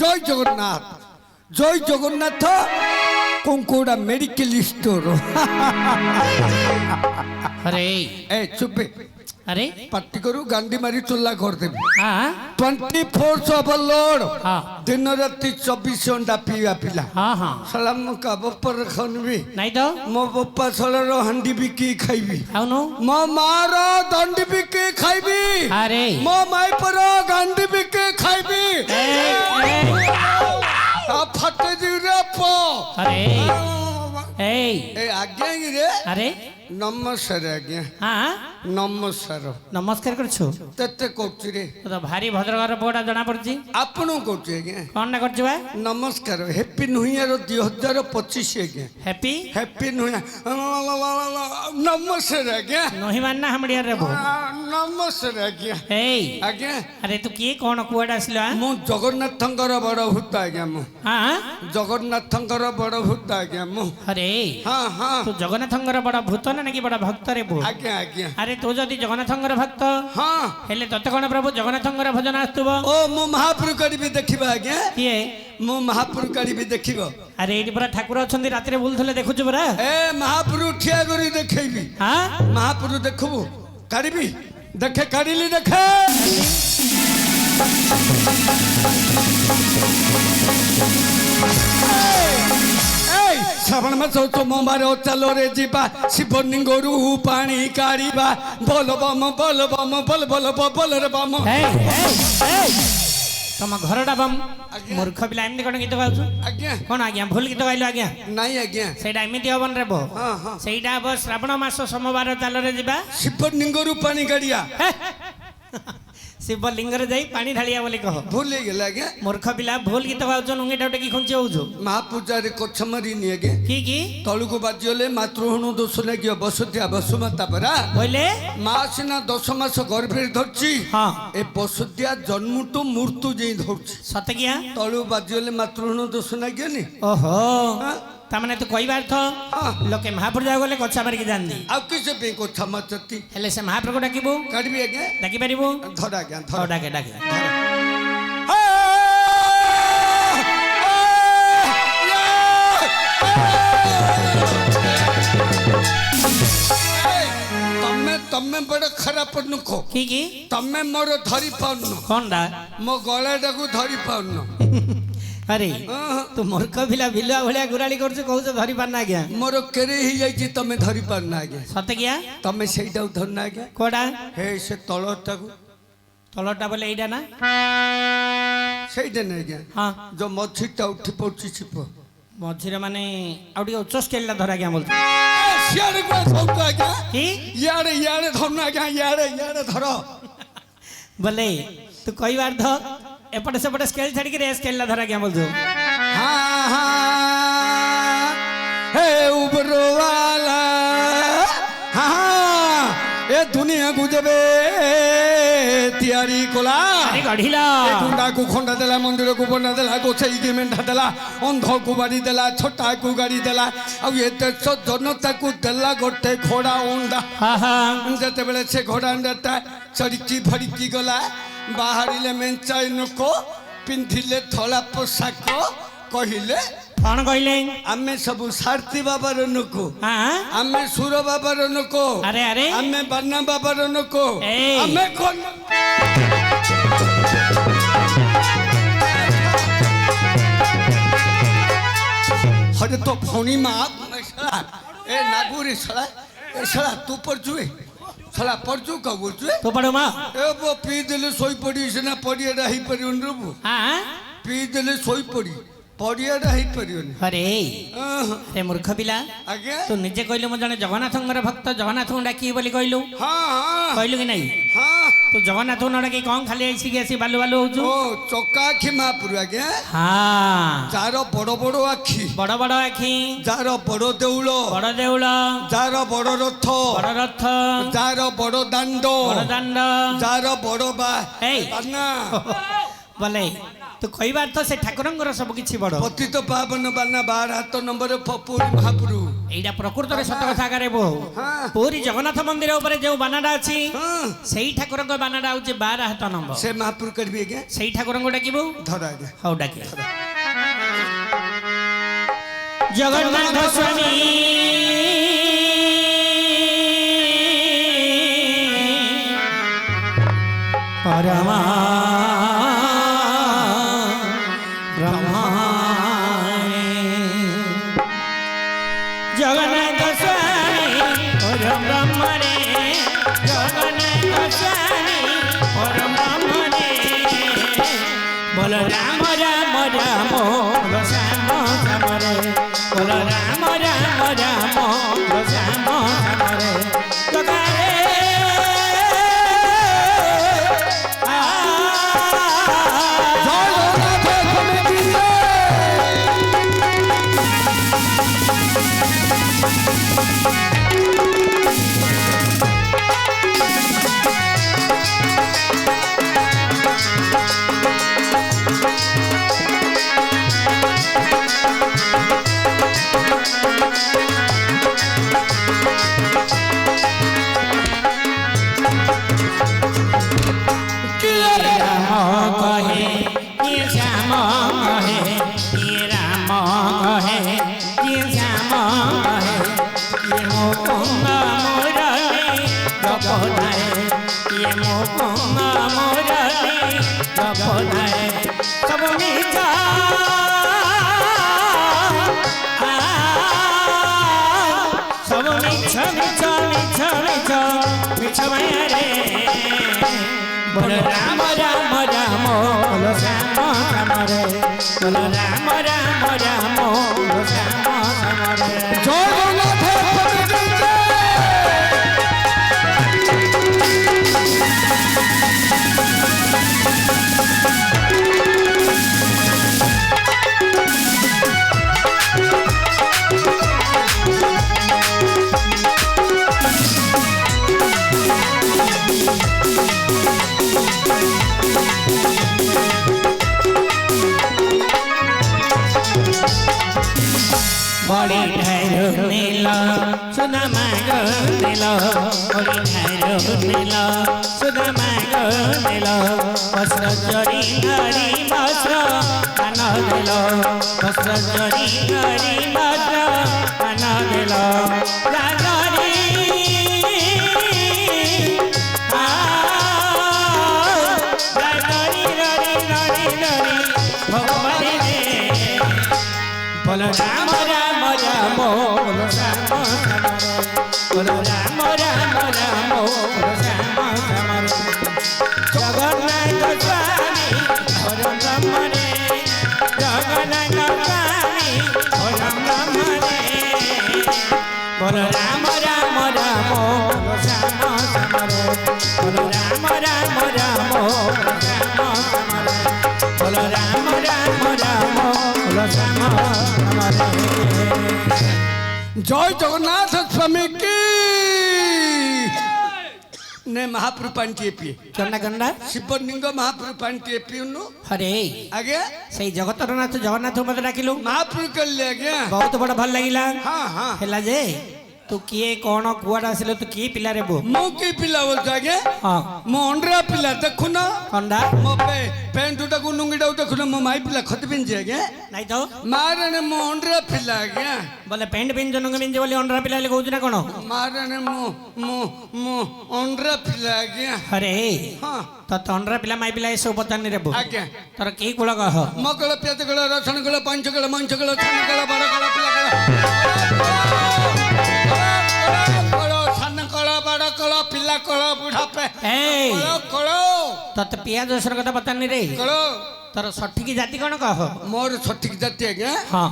জয় জগন্নাথ জয় Jagannath কোঙ্কুড়া medical store. अरे ए चुपे अरे पट्टी करू गांधी मारी चुल्ला कर देबी। हाँ 24 ओवरलोड हाँ दिन राति 24 घंटा पिया पिला। हाँ हाँ सलाम का बपर खनबी नहीं तो मो बप्पा सलर हंडी बिकी खाइबी అవును मो मार दंडी बिकी खाइबी अरे मो माई पर गांधी बिकी खाइबी आ फटे दिरे पो अरे ए ए आज्ञा रे अरे नमस्कार आज्ञा हाँ नमस्कार नमस्कार करछु तेते कोची रे तो भारी भद्रगर बोड़ा जना पड़ची आपनो कोची आज्ञा कौन ना करछु बा नमस्कार हैप्पी न्यू ईयर 2025 आज्ञा हैप्पी हैप्पी न्यू ईयर नमस्कार आज्ञा नोही मानना हमड़िया रे बो नमस्कार आज्ञा ए आज्ञा अरे तू किए कौन कुआडा आसिलो मु जगन्नाथंकर बड़ भूत आज्ञा मु हाँ जगन्नाथंकर बड़ भूत आज्ञा मु अरे हाँ हाँ तू जगन्नाथंकर बड़ा भूत ना कि बड़ा भक्त रे बो आज्ञा आज्ञा अरे तू जदि जगन्नाथंकर भक्त हाँ हेले तते कोन प्रभु जगन्नाथंकर भजन आस्तुबो ओ मु महाप्रभु करीबी देखिबा आज्ञा किए मु महाप्रभु करीबी देखिबो अरे एटी पूरा ठाकुर अछंदी राति रे बुलथले देखुछु बरा ए महाप्रभु ठिया करी देखैबी हाँ महाप्रभु देखबू करीबी देखे करीली देखे श्रावण मास सोमवार चलो रे जीवा शिवलिंगरू पानी काढ़ा बोल बम बोल बम बोल बोल बोल रे बम तम घरटा बम मूर्ख पिला एमती कौन गीत गाउछु आज्ञा कौन आज्ञा भूल गीत गाइलो आज्ञा नहीं आज्ञा सेटा एमती हबन रे बो हाँ हाँ सेटा अब श्रावण मास सोमवार चलो रे जीवा शिवलिंगरू पानी काढ़िया शिवलिंग रे जाई पानी ढालिया बोली कह भूल गला आज्ञा मूर्ख पिला भूल गीत गाउछु नुंगी डाउटे की खुंची होउछु महापूजा रे कोछ मारी नि आज्ञा की तळुको बाजियोले मातृहणु दोष लागियो बसुतिया बसुमाता परा बोले माँ सिना 10 मास गर्भे धरची हाँ ए बसुतिया जन्म तो मृत्यु जे धरची सत किया तळु बाजियोले मातृहणु दोष लागियोनी ओहो हाँ? तामने तो कई बार हाँ। लोके महाप्रभु गले कच्चा मारिक जानी आ किसे पे को क्षमचती हेले से महाप्रभु डाकिबो काढबी आज्ञा डाकी परिबो धर आज्ञा हो धर डाके डाके तमे तमे बड़ खराब नुखो की तमे मोर धरी पाउन कोनडा मो गळाटा को धरी पाउन अरे तू मूर्ख पिला भिलुआ भलिया गुराली करछु कहू धरी पाना आज्ञा मोर केरे ही जाई तमे धरी पाउन आज्ञा सत किया तमे सेइटा धरना आज्ञा कोडा हे से तळटा को तलटा बोले एडा ना सेइटा नै आज्ञा हां जो मछीटा उठी पड़ची छिप मझिरे माने आउडी उच्च स्केल ला धरा आज्ञा बोल सियारे को धरतो आज्ञा की यारे यारे धरना आज्ञा यारे यारे धर बोले तू कई बार ध एपटे सेपटे स्केल छाड़ी के रे स्केल ला धरा आज्ञा बोल जो हाँ हाँ हे उबरो वाला हाँ ए दुनिया गुजबे तियारी कोला अरे गढिला गुंडा को खोंडा देला मंदिर को बना देला गोछई के मेंढा देला अंध को बाड़ी देला छोटा को गाड़ी देला अब ये देश जनता को देला गोटे घोड़ा उंडा हाँ हाँ जते बेले से घोड़ा उंडाटा चरिकी फड़की गला बाहरिले मेंचाई नुको पिंधिले थोड़ा पोशाक कहिले कौन कहले आमे सब सारथी बाबार नुको हाँ आमे सुर बाबार नुको अरे अरे आमे बन्ना बाबार नुको ए आमे कोन हरे तो फोनी माँ ए नागुरी सला ए सला तू पर जुए सला पर जु का बोल जुए तो पढ़ो माँ ए वो पी दिले सोई पड़ी सिना पड़िया रही पड़ी उनरबु हाँ पी दिले सोई पड़ी पड़िया रही पड़ी उन अरे अरे मूर्ख पिला आगे तू निजे कहलु मो जने जगन्नाथंकर भक्त जगन्नाथ डाकी बोली कहलु हाँ हाँ कहलु कि नहीं हाँ तू जगन्नाथ डाकी कौन खाली ऐसी गसी बालू बालू होजु ओ चक्का आखि महापुरु आगे हाँ जार बड़ बड़ आखि बड़ बड़ आखि जार बड़ देउल बड़ देउल जार बड़ रथ बड़ रथ जार बड़ दांड बड़ दांड जार बड़ बा ए ना बोले तू कहबार तो से ठाकुरंगर सब किछि बड़ पतित पावन बाना 12 हाथ नंबर पुरी महापुरु एइडा प्रकृत रे सत कथा करे बो हाँ। पूरी जगन्नाथ मंदिर ऊपर जो बानाडा अछि हाँ। सेही ठाकुरंग बानाडा होचे 12 हाथ नंबर से महापुरु करबी के सेही ठाकुरंग डाकिबो धरा दे हौ डाके जगन्नाथ स्वामी परमा जगन्नाथ स्वामी परम ब्रह्म रे जगन्नाथ स्वामी परम ब्रह्म रे बोल राम राम राम बोल श्याम श्याम रे बोल राम राम राम बोल श्याम श्याम रे जगारे बोल राम राम राम बोल श्याम श्याम रे बोल राम राम राम बोल श्याम श्याम रे जगन्नाथ बड़ी ढारो नीला सुना मागो नीला बड़ी ढारो नीला सुना मागो नीला वस्त्र जरी हरी वस्त्र कान दिलो वस्त्र जरी हरी वस्त्र कान दिलो राजरी राजरी ररी ररी ररी भगवान रे बोल राम राम राम बोल श्याम श्याम रे बोल राम राम राम बोल श्याम श्याम रे जगन्नाथ स्वामी परम ब्रह्म रे जगन्नाथ स्वामी परम ब्रह्म रे बोल राम राम राम बोल श्याम श्याम रे बोल राम राम राम बोल श्याम श्याम रे बोल राम राम राम बोल श्याम जय जगन्नाथ स्वामी की ने महापुरु पानी पिए चन्ना गंडा शिवलिंग महापुरु पानी पिउनु हरे आगे से जगतरनाथ जगन्नाथ मत डाकिलु महापुरु कर ले आगे बहुत बड़ा भल लागिला हाँ हाँ हेला जे तू किए कौन कुआड़ा आसिलो तू किए पिला रे बो मो की पिला बोल आगे हां मो अंडरा पिला देखु ना अंडा मो पे पेंट टाकू नुंगीटा देखु ना मो माई पिला खत पिन जे आगे नहीं तो मारने मो अंडरा पिला आगे बोले पेंट पिन जनंग पिन बोले अंडा पिला ले कहू ना कोन मारने मो मो मो अंडरा पिला आगे अरे हाँ तो अंडा पिला माई पिला सब पतानी रे बो आगे तोर की कुळ कह मकळ पेतकळ रसणकळ पंचकळ मंचकळ छानकळ बडकळ पिलाकळ कल पिला कल बुढ़ा पे कलो तत पिया दोसर कथा बतानी रे कलो तोर सठिक जाति कोन कह मोर सठिक जाति आगे हां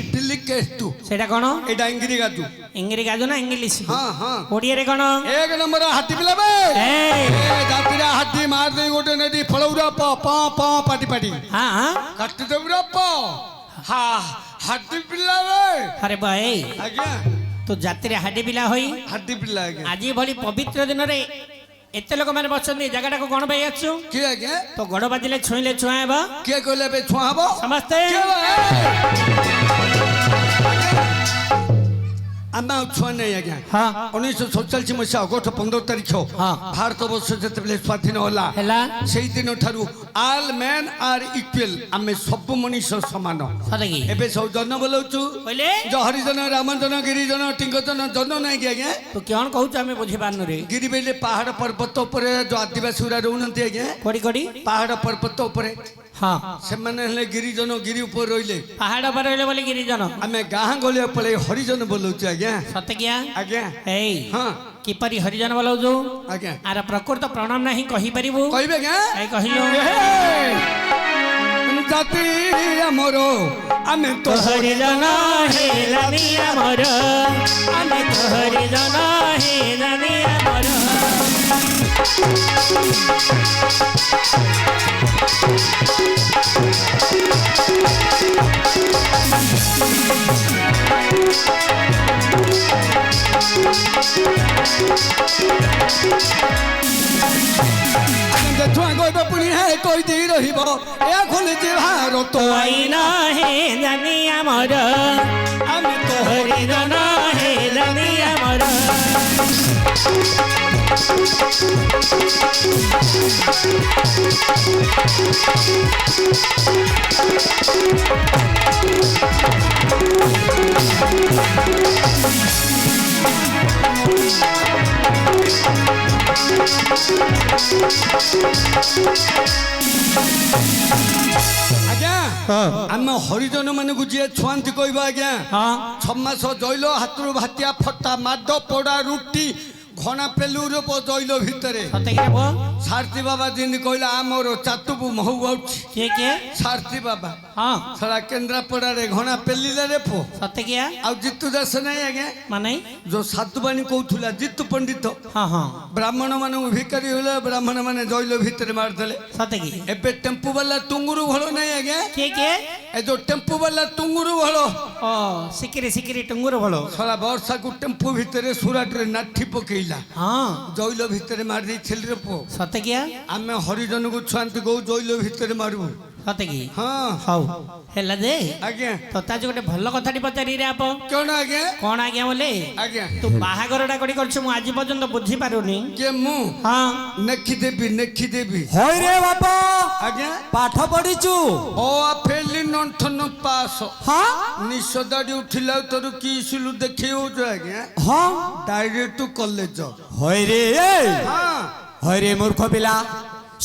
इडली केस्तु सेटा कोन एडा इंग्री गाजू इंग्री गाजू ना इंग्लिश हां हां ओडिया रे कोन एक नंबर हाथी पिला बे ए जातिरा हाथी मार दे गोटे नदी फळौरा प प प पाटी पाटी हां हां काट देबरा प हा हाथी पिला बे अरे भाई आगे तो जाति रे हाडी पिला होई हाथी पिला आगे आज भली पवित्र दिन रे ଏତେ ଲୋକମାନେ ବସଛନ୍ତି ଏ ଜାଗାଟାକୁ କଣ ପାଇଁ ଆସିଛୁ? କିଏ ଆଜ୍ଞା? ତ ଗୋଡ ବାଜିଲେ ଛୁଇଁଲେ ଛୁଆଁ ହେବ କିଏ କହିଲେ ଏବେ ଛୁଆଁ ହବ? ସମସ୍ତେ। କିଏ ବା? ଆମେ ଆଉ ଛୁଆଁ ନାହିଁ ଆଜ୍ଞା। ହଁ 1947 ମସିହା ଅଗଷ୍ଟ 15 ତାରିଖ ହଁ। ଭାରତ ବର୍ଷ ଯେତେବେଳେ ସ୍ୱାଧୀନ ହେଲା ହେଲା ସେଇ ଦିନ ଠାରୁ ଅଲ୍ ମେନ୍ ଆର୍ ଇକ୍ୱାଲ, ଆମେ ସବୁ ମଣିଷ ସମାନ। ସତେ କି ଏବେ ସବୁ ଜନ ବୋଲଉଛୁ କହିଲେ ଯୋଉ ହରିଜନ ରାମଜନ ଗିରିଜନ ଟିଙ୍ଗଜନ ଜନ ନାହିଁ କି ଆଜ୍ଞା? ତୁ କଣ କହୁଛୁ ଆମେ ବୁଝିପାରୁନୁ ରେ। ଗିରି ବେଲେ ପାହାଡ ପର୍ବତ ଉପରେ ଯୋଉ ଆଦିବାସୀ ଗୁରା ରହୁନାହାନ୍ତି ଆଜ୍ଞା, କୋଡି କୋଡି ପାହାଡ ପର୍ବତ ଉପରେ ହଁ ସେମାନେ ହେଲେ ଗିରିଜନ, ଗିରି ଉପରେ ରହିଲେ। ପାହାଡ ଉପରେ ରହିଲେ ବୋଲି ଗିରିଜନ। ଆମେ ଗାଁ ଗହଳିଆ ପଳେଇ ହରିଜନ ବୋଲଉଛୁ ଆଜ୍ଞା। ସତେ କିଆ ଆଜ୍ଞା ଏଇ ହଁ କିପରି ହରିଜନ ବୋଲଉଛୁ? ଆଜ୍ଞା ଆର ପ୍ରକୃତ ପ୍ରଣାମ ନାହିଁ କହିପାରିବୁ? କହିବେ ଆଜ୍ଞା? ଏଇ କହିଲୁ ଜାତି ଆମର ଆମେ ତ ହରିଜନ ହେଲାନି ଆମର, ଆମେ ତ ହରିଜନ ହେଲାନି ଆମର। ଛୁଆ କହିବ ପୁଣି ହେ କହିଦେଇ ରହିବ ଏ ଖୋଲିଛି ଭାରତ ଆଇନ ହେଲାନି ଆମର, ଆମେ ତ ହରିଜନ ହେଲାନି ଆମର। ଆଜ୍ଞା ଆମେ ହରିଜନ ମାନଙ୍କୁ ଯିଏ ଛୁଆନ୍ତି କହିବ ଆଜ୍ଞା ହଁ 6 ମାସ ଜଇଲ ହାତରୁ ଭାତିଆ ଫଟା ମାଡ ପୋଡା ରୁଟି ଘଣା ପେଲୁର ଜଇଲ ଭିତରେ ସତେ କି ପୁଅ? ସାରଥୀ ବାବା ଯେମିତି କହିଲା ଆମର ଚାତୁକୁ ମହୁ ଆଉଛି। କିଏ କିଏ? ସାରଥୀ ବାବା ହଁ ସାରା କେନ୍ଦ୍ରାପଡାରେ ଘଣା ପେଲିଲେ ରେ ପୁଅ। ସତେ କିଆ ଆଉ ଜିତୁ ଦାସ ନାହିଁ ଆଜ୍ଞା, ମାନେ ଯୋଉ ସାଧୁବାଣୀ କହୁଥିଲା ଜିତୁ ପଣ୍ଡିତ ହଁ ହଁ ବ୍ରାହ୍ମଣ ମାନଙ୍କୁ ଭିକାରୀ ହେଲେ ବ୍ରାହ୍ମଣ ମାନେ ଜଇଲ ଭିତରେ ମାରିଦେଲେ। ସତେ କି? ଏବେ ଟେମ୍ପୁ ବାଲା ଟୁଙ୍ଗୁରୁ ଭଳ ନାହିଁ ଆଜ୍ଞା, କିଏ କିଏ? ଏ ଯୋଉ ଟେମ୍ପୁ ବାଲା ଟୁଙ୍ଗୁରୁ ଭଳ ଓ ସିକିରି ସିକିରି ଟୁଙ୍ଗୁର ଭଲ। ସାରା ବର୍ଷାକୁ ଟେମ୍ପୁ ଭିତରେ ସୁରାଟରେ ନାଠି ପକେଇଲା, ହଁ ଜଇଲ ଭିତରେ ମାରି ଦେଇଥିଲି ରେ ପୁଅ। ସତେ କିଆ? ଆମେ ହରିଜନକୁ ଛୁଆନ୍ତି ଗଉ ଜଇଲ ଭିତରେ ମାରିବୁ। ସତେ କି? ହଁ ହଉ ହେଲା ଯେ ଆଜ୍ଞା ତତେ ଆଜି ଗୋଟେ ଭଲ କଥାଟି ପଚାରି ରେ ଆପ। କଣ ଆଜ୍ଞା? କଣ ଆଜ୍ଞା ବୋଲେ ଆଜ୍ଞା ତୁ ବାହାଘରଟା କୋଠି କରିଛୁ ମୁଁ ଆଜି ପର୍ଯ୍ୟନ୍ତ ବୁଝିପାରୁନି। କିଏ? ମୁଁ ହଁ ନେଖିଦେବି ନେଖିଦେବି। ହଇ ରେ ବାପା ଆଜ୍ଞା ପାଠ ପଢିଛୁ? ଓ ଫେଲି ନନ୍ଥନ ପାସ ହଁ ନିଶଦାଡି ଉଠିଲା ତୋର କି ସିଲୁ ଦେଖେଇ ହଉଛୁ ଆଜ୍ଞା, ହଁ ଡାଇରେକ୍ଟ କଲେଜ। ହଇ ରେ ହଁ ହଇ ରେ ମୂର୍ଖ ପିଲା,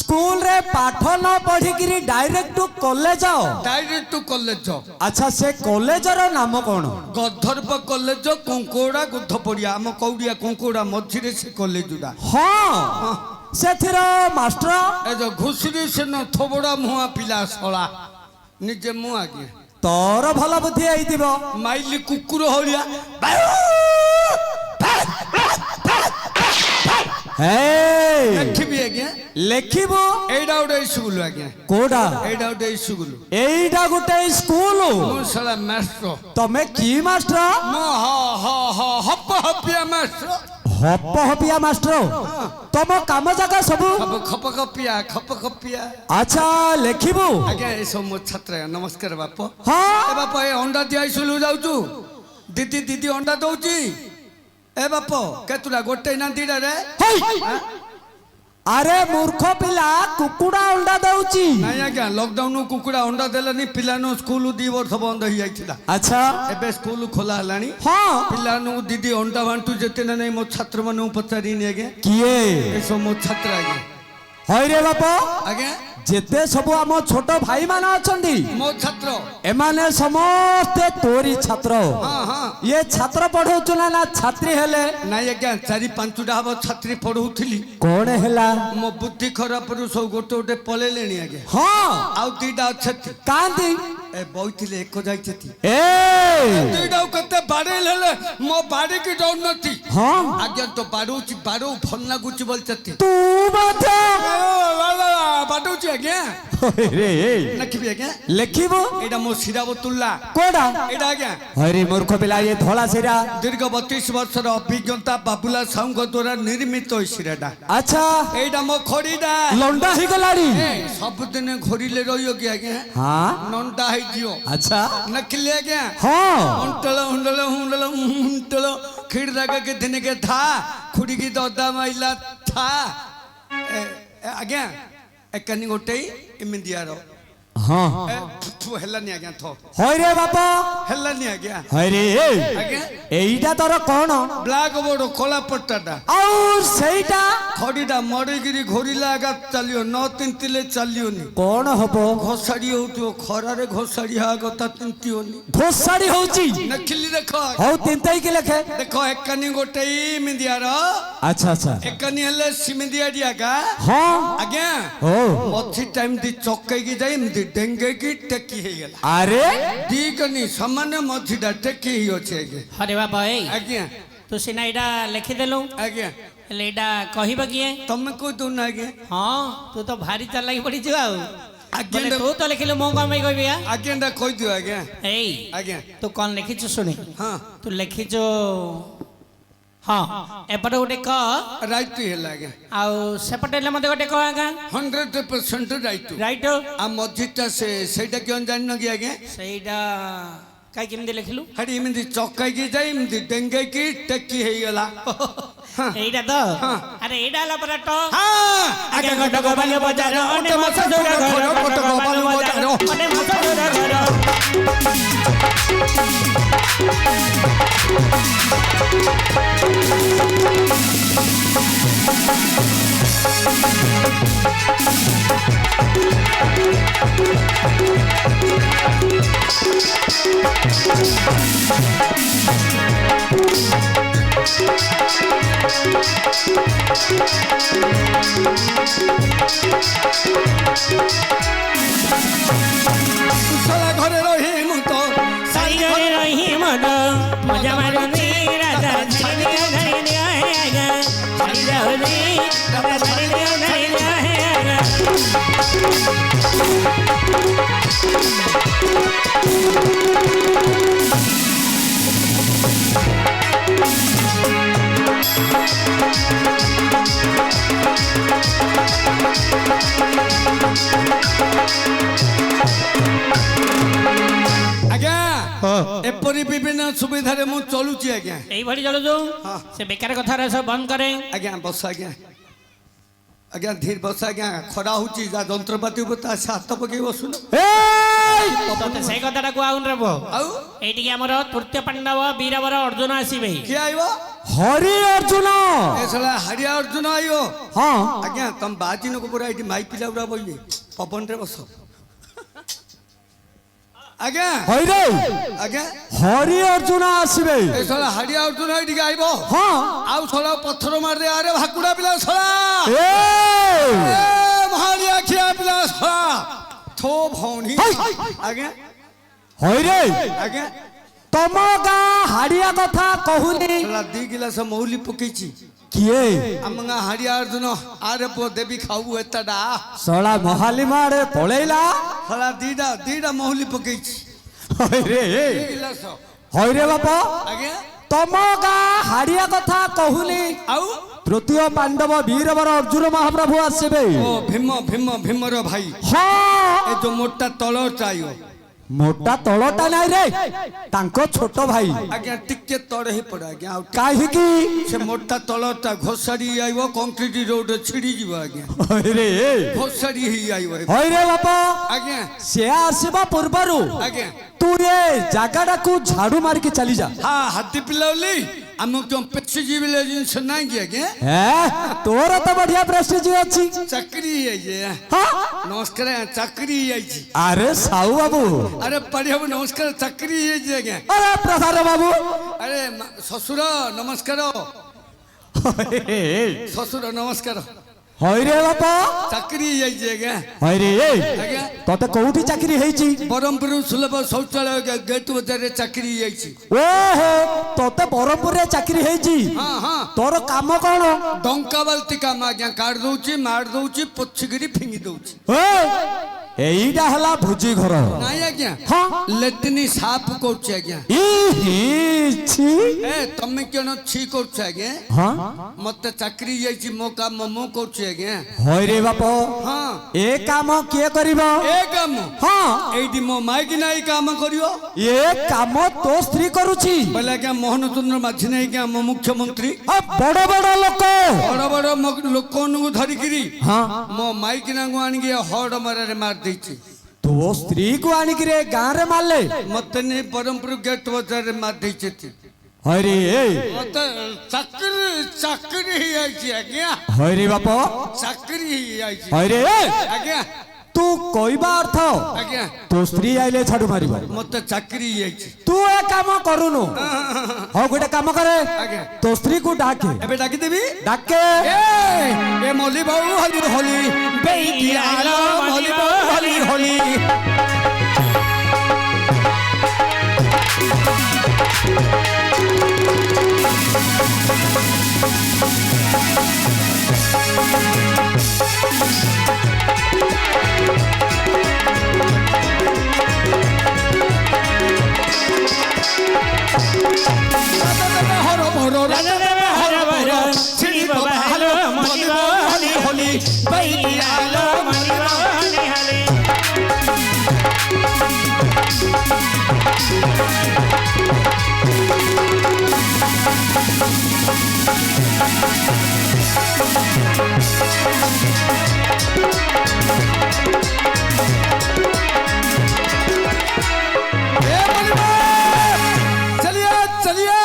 ସ୍କୁଲ ରେ ପାଠ ନ ପଢିକିରି ଡାଇରେକ୍ଟ କଲେଜ? Direct college. ଆଚ୍ଛା ସେ କଲେଜର ନାମ କଣ? ଗଧର୍ବ କଲେଜ କଙ୍କୋଡା ଗୁଧ ପଡିଆ, ଆମ କଉଡିଆ କଙ୍କୋଡା ମଝିରେ ସେ କଲେଜ ଗୁଡା। ହଁ ସେଥିର ମାଷ୍ଟର? ଏ ଯୋଉ ଘୁଷୁରୀ ସେ ଥୋବଡା ମୁହାଁ ପିଲା ଶଳା ନିଜେ ମୁଁ ଆଜ୍ଞା ତୋର ଭଲ ବୁଦ୍ଧି ହେଇଥିବ। ମାଇଲି କୁକୁର ହଳିଆ ଲେଖିବି ଆଜ୍ଞା। ଲେଖିବୁ? ଏଇଟା ଗୋଟେ ସ୍କୁଲ ଆଜ୍ଞା। କୋଉଟା? ଏଇଟା ଗୋଟେ ସ୍କୁଲ। ଏଇଟା ଗୋଟେ ସ୍କୁଲ? ମୁଁ ଶଳା ମାଷ୍ଟର। ତମେ କି ମାଷ୍ଟର? ମୁଁ ହପ ହପିଆ ମାଷ୍ଟର। ହପ ହପିଆ ମାଷ୍ଟର? ତମ କାମ ଜାଗା ସବୁ ଖପ ଖପିଆ ଖପ ଖପିଆ। ଆଚ୍ଛା ଲେଖିବୁ? ଆଜ୍ଞା ଏସବୁ ମୋ ଛାତ୍ର। ନମସ୍କାର ବାପ। ହଁ ଏ ବାପ ଏ ଅଣ୍ଡା ଦିଆ ସ୍କୁଲ ଯାଉଛୁ? ଦିଦି ଦିଦି ଅଣ୍ଡା ଦଉଛି? ଏ ବାପ କେତୁଟା ଗୋଟେ ନା ଦିଟା ରେ? ଆରେ ମୂର୍ଖ ପିଲା, କୁକୁଡା ଅଣ୍ଡା ଦଉଛି? ନାଇଁ ଆଜ୍ଞା ଲକଡାଉନ କୁକୁଡ଼ା ଅଣ୍ଡା ଦେଲାନି, ପିଲାନ ସ୍କୁଲ 2 ବର୍ଷ ବନ୍ଦ ହେଇଯାଇଥିଲା। ଆଚ୍ଛା ଏବେ ସ୍କୁଲ ଖୋଲା ହେଲାଣି। ହଁ ପିଲାମାନଙ୍କୁ ଦିଦି ଅଣ୍ଡା ବାଣ୍ଟୁ ଯେତେ ନା ନାଇଁ ମୋ ଛାତ୍ର ମାନଙ୍କୁ ପଚାରିନି ଆଜ୍ଞା। କିଏ? ଏସବୁ ମୋ ଛାତ୍ର ଆଜ୍ଞା। ହଇରେ ବାପ ଆଜ୍ଞା ଯେତେ ସବୁ ଆମ ଛୋଟ ଭାଇ ମାନେ ଅଛନ୍ତି ମୋ ଛାତ୍ର ଏମାନେ ସମସ୍ତେ ତୋରି ଛାତ୍ର। ହଁ ହଁ ଇଏ ଛାତ୍ର ପଢଉଛୁ ନା ନା ଛାତ୍ରୀ ହେଲେ? ନାଇଁ ଆଜ୍ଞା 4-5ଟା ହବ ଛାତ୍ରୀ ପଢଉଥିଲି। କଣ ହେଲା? ମୋ ବୁଦ୍ଧି ଖରାପରୁ ସବୁ ଗୋଟେ ଗୋଟେ ପଳେଇଲେଣି ଆଜ୍ଞା। ହଁ ଆଉ 2ଟା ଅଛନ୍ତି। କାନ୍ତି? ଏ ବଇଥିଲେ ଏକ ଯାଇଛନ୍ତି। ଏ 2ଟା କେତେ ବାଡେଇଲେ ହେଲେ ମୋ ବାଡିକି ଯାଉନନ୍ତି। ହଁ ଆଜ୍ଞା ତ ବାଡଉଛି ବାଡଉ ଭଲ ଲାଗୁଛି ବୋଲଛନ୍ତି। ତୁ ମଧ୍ୟ ବାଟଉଛି ଆଜ୍ଞା ରେ ଲେଖିବି ଆଜ୍ଞା ଲେଖିବୁ ଏଇଟା ମୋ ଶିରା ବୋତୁଲା କୋଡା ଏଇଟା ଆଜ୍ଞା ହରି ମୂର୍ଖ ପିଲା ଏ ଧଳା ସିରା ଦୀର୍ଘ 32 ବର୍ଷର ଅଭିଜ୍ଞତା ବାବୁଲା ସାହୁଙ୍କ ଦ୍ୱାରା ନିର୍ମିତ ଏଇ ଶିରାଟା ଆଚ୍ଛା ଏଇଟା ମୋ ଖଡିଟା ଲଣ୍ଡା ହେଇଗଲାଣି ସବୁଦିନ ଘୋରିଲେ ରହିବ କି ଆଜ୍ଞା ହଁ ନଣ୍ଡା ହେଇଯିବ ଆଚ୍ଛା ନଖିଲେ ଆଜ୍ଞା ହଁ हुंटल हुंडल हुंडल हुंटल खिड़ लगा के दिन के था खुड़ी की दौदा माइला था आज्ञा एकनी गोटे इमिंदिया रो ହଁ तू हेलानी आज्ञा थो ହଇରେ ବାପା हेलानी आज्ञा ହଇରେ आज्ञा ଏଇଟା ତୋର କଣ ब्लैक बोर्ड कोला पट्टाटा ଆଉ ସେଇଟା खड़ीटा मड़ेगिरी घोरिला आगा चलियो न तिंतिले चलियोनी କଣ ହବ घोसाड़ी होउतो खरारे घोसाड़ी आगता तिंतियोनी ଘୋଷାଡି ହଉଛି नखिली देखो ହଉ ତିନ୍ତେଇକି ଲେଖେ देखो एकनी गोटे इमिंदिया रो ଆଚ୍ଛା ଆଚ୍ଛା एकनी हेले सिमिंदिया दियागा ହଁ आज्ञा ଓ मथी टाइम दी चौकई की जाई एमती डेंगे की टेकी हे गेला ଆରେ दी कनी सामान्य मथी डा टेकी ही होचे आज्ञा हरे बाबा ए आज्ञा तू सिना एटा लिखिदेलु आज्ञा हेले एटा कहब किए तमे को दो ना आज्ञा हाँ तू तो भारी चालाकी पड़ी छु आउ आज्ञा बोले तू तो लिखिलु मो कम कहबी आ आज्ञा डा कोई दियो आज्ञा ए आज्ञा तू कौन लिखिछु सुनी हां तू लिखिछु हाँ एपटे गोटे क राइट हेला आज्ञा आउ सेपटे ले मते गोटे क आगा 100% राइट राइट आ मझीटा से सेटा क्यों जान न गया आज्ञा ସେଇଟା କାଇ କେମିତି ଲେଖିଲୁ हडी एमती चौकई की जाई एमती डेंगे की टेकी हे गेला এইটা তো আরে এইটা হলো পরা তো हां আগে কটক বালি বাজার অনে মাছ ধরা ঘর কটক বালি বাজার অনে মাছ ধরা ঘর साला घरे रही मु तो সাই ঘরে রহি মন মজা মারুনি রাজা ছাড়ি ঘরে নিয়া হে আগা ছাড়ি যাওনি রাজা ছাড়ি ঘরে নিয়া হে আগা आज्ञा एपरी विभिन्न सुविधा रे मु चलुची आज्ञा এই ভরি চলো जो से बेकार कथा रे सब बंद करे आज्ञा बस आज्ञा आज्ञा धीर बस आज्ञा खरा होची जा যন্ত্রপাতি উপর তা হাত পকেই বসুন এই ତତେ ସେଇ କଥାଟା କୁହାଉନ ରେ ବୋ ଆଉ ଏଇଠିକି ଆମର ତୃତୀୟ ପାଣ୍ଡବ ବୀରବର ଅର୍ଜୁନ ଆସିବେ କିଏ ଆଇବ ହରି ଅର୍ଜୁନ ଏ ସଲା ହରିଆ ଅର୍ଜୁନ ଆଇବ ହଁ आज्ञा तम बाजिन को पूरा इटी माई पिला उड़ा बोइए पवन रे बस आज्ञा ହଇରେ आज्ञा ହରି ଅର୍ଜୁନ ଆସିବେ ए सला हरिया अर्जुन इटी आइब ହଁ आउ सला पत्थर मार दे अरे भाकुड़ा पिला सला ଏ ए महारिया खिया पिला सला थो भौणी आज्ञा ହଇରେ आज्ञा ତମ ଗାଁ ହାଡିଆ କଥା କହୁନି सला दी गिलास मौली पकेची କିଏ आमगा हरिया अर्जुन आरे पो देवी खाऊ एतडा ଶଳା ମହାଲି ମାଡେ ପଳେଇଲା सला दीडा मौली पकेची ହଇରେ दी गिलास ହଇରେ ବାପା आज्ञा ତମ ଗାଁ ହାଡିଆ କଥା କହୁନି आउ ତୃତୀୟ ପାଣ୍ଡବ ବୀରବର ଅର୍ଜୁନ ମହାପ୍ରଭୁ ଆସିବେ ओ भीमर भाई ହଁ ए जो मोटा तलर चाहिए ମୋଟା ତଳଟା ନାଇଁ ରେ ତାଙ୍କ ଛୋଟ ଭାଇ आज्ञा टिके तड़े ही पड़ा आज्ञा आउ କାହିଁକି से मोटा तलरटा घोसाड़ी आइबो कंक्रीट रोड छिड़ी जीव आज्ञा ହଇରେ घोसाड़ी ही आइबो ହଇରେ ବାପା आज्ञा ସେ ଆସିବା ପୂର୍ବରୁ आज्ञा ତୁ ଏ ଜାଗାଟାକୁ ଝାଡୁ ମାରିକି ଚାଲି ଯା हाँ हाथी पिलावली आमक जो पेप्सी जीविले जिनस नाही की आज्ञा ତୋର ତ ବଢିଆ ପ୍ରେଷ୍ଟିଜ ଅଛି चक्री है ये ହଁ? नमस्कार चक्री है जी ଆରେ ସାହୁ ବାବୁ अरे पढ़िया नमस्कार चक्री है जी आज्ञा ଆରେ ପ୍ରଧାନ ବାବୁ अरे ससुर नमस्कार ससुर नमस्कार ହଇରେ ବାପା ଚାକିରି ହେଇଯାଇଛି ଆଜ୍ଞା ହଇରେ ଆଜ୍ଞା ତତେ କୋଉଠି ଚାକିରି ହେଇଛି ବ୍ରହ୍ମପୁର ସୁଲଭ ଶୌଚାଳୟ ଗେଟ୍ ବଜାରରେ ଚାକିରି ହେଇଯାଇଛି ଓହୋ ତତେ ବରହମପୁରରେ ଚାକିରି ହେଇଛି ହଁ ହଁ ତୋର କାମ କଣ ଡଙ୍କା ବାଲ୍ଟି କାମ ଆଜ୍ଞା କାଢି ଦଉଛି ମାରି ଦଉଛି ପୋଛିକିରି ଫିଙ୍ଗି ଦଉଛି ଏଇଟା ହେଲା ଭୋଜି ଘର ନାଇଁ ଆଜ୍ଞା ହଁ ଲେଟ୍ରିନ୍ ସାଫ କରୁଛି ଆଜ୍ଞା ଛି ଏ ତମେ କେଣ ଛି କରୁଛ ଆଜ୍ଞା ହଁ ମତେ ଚାକିରି ହେଇଯାଇଛି ମୋ କାମ ମୁଁ କରୁଛି ଆଜ୍ଞା ହଇରେ ବାପ ହଁ ଏ କାମ କିଏ କରିବ ଏ କାମ ହଁ ଏଇଠି ମୋ ମାଇକି ନାଇ କାମ କରିବ ଏ କାମ ତୋ ସ୍ତ୍ରୀ କରୁଛି ବୋଲେ ଆଜ୍ଞା ମୋହନ ଚନ୍ଦ୍ର ମାଝୀ ନାଇକି ଆମ ମୁଖ୍ୟମନ୍ତ୍ରୀ ବଡ ବଡ ଲୋକ ବଡ ବଡ ଲୋକମାନଙ୍କୁ ଧରିକିରି ହଁ ମୋ ମାଇକିନାଙ୍କୁ ଆଣିକି ହଡ ମାରରେ ମାରି ଦେଇଛି ତୋ ସ୍ତ୍ରୀ କୁ ଆଣିକିରେ ଗାଁରେ ମାରଲେ ମତେ ନେଇ ବ୍ରହ୍ମପୁର ଗେଟ୍ ବଜାରରେ ମାରି ଦେଇଛନ୍ତି ହଇରେ ମତେ ଚାକିରି ହେଇଯାଇଛି ଆଜ୍ଞା ହଇରେ ବାପ ଚାକିରି ହେଇଯାଇଛି ହଇରେ ଆଜ୍ଞା ତୁ କହିବା ଅର୍ଥ ଆଜ୍ଞା ତୋ ସ୍ତ୍ରୀ ଆଇଲେ ଛାଡୁ ମାରିବ ମତେ ଚାକିରି ହେଇଯାଇଛି ତୁ ଏ କାମ କରୁନୁ ହଉ ଗୋଟେ କାମ କରେ ଆଜ୍ଞା ତୋ ସ୍ତ୍ରୀ କୁ ଡାକେ ଏବେ ଡାକିଦେବି ଡାକେ ଏ ମଲି ବାବୁ ହଲି ହଲି ବେଇକି ଆଲୋ ମଲି ବାବୁ ହଲି ହଲି হর ভর হর বর শ্রী বাবা হলো মনিব হলি হলি বাইকি আলো মনিব হলি হলি चलिए चलिए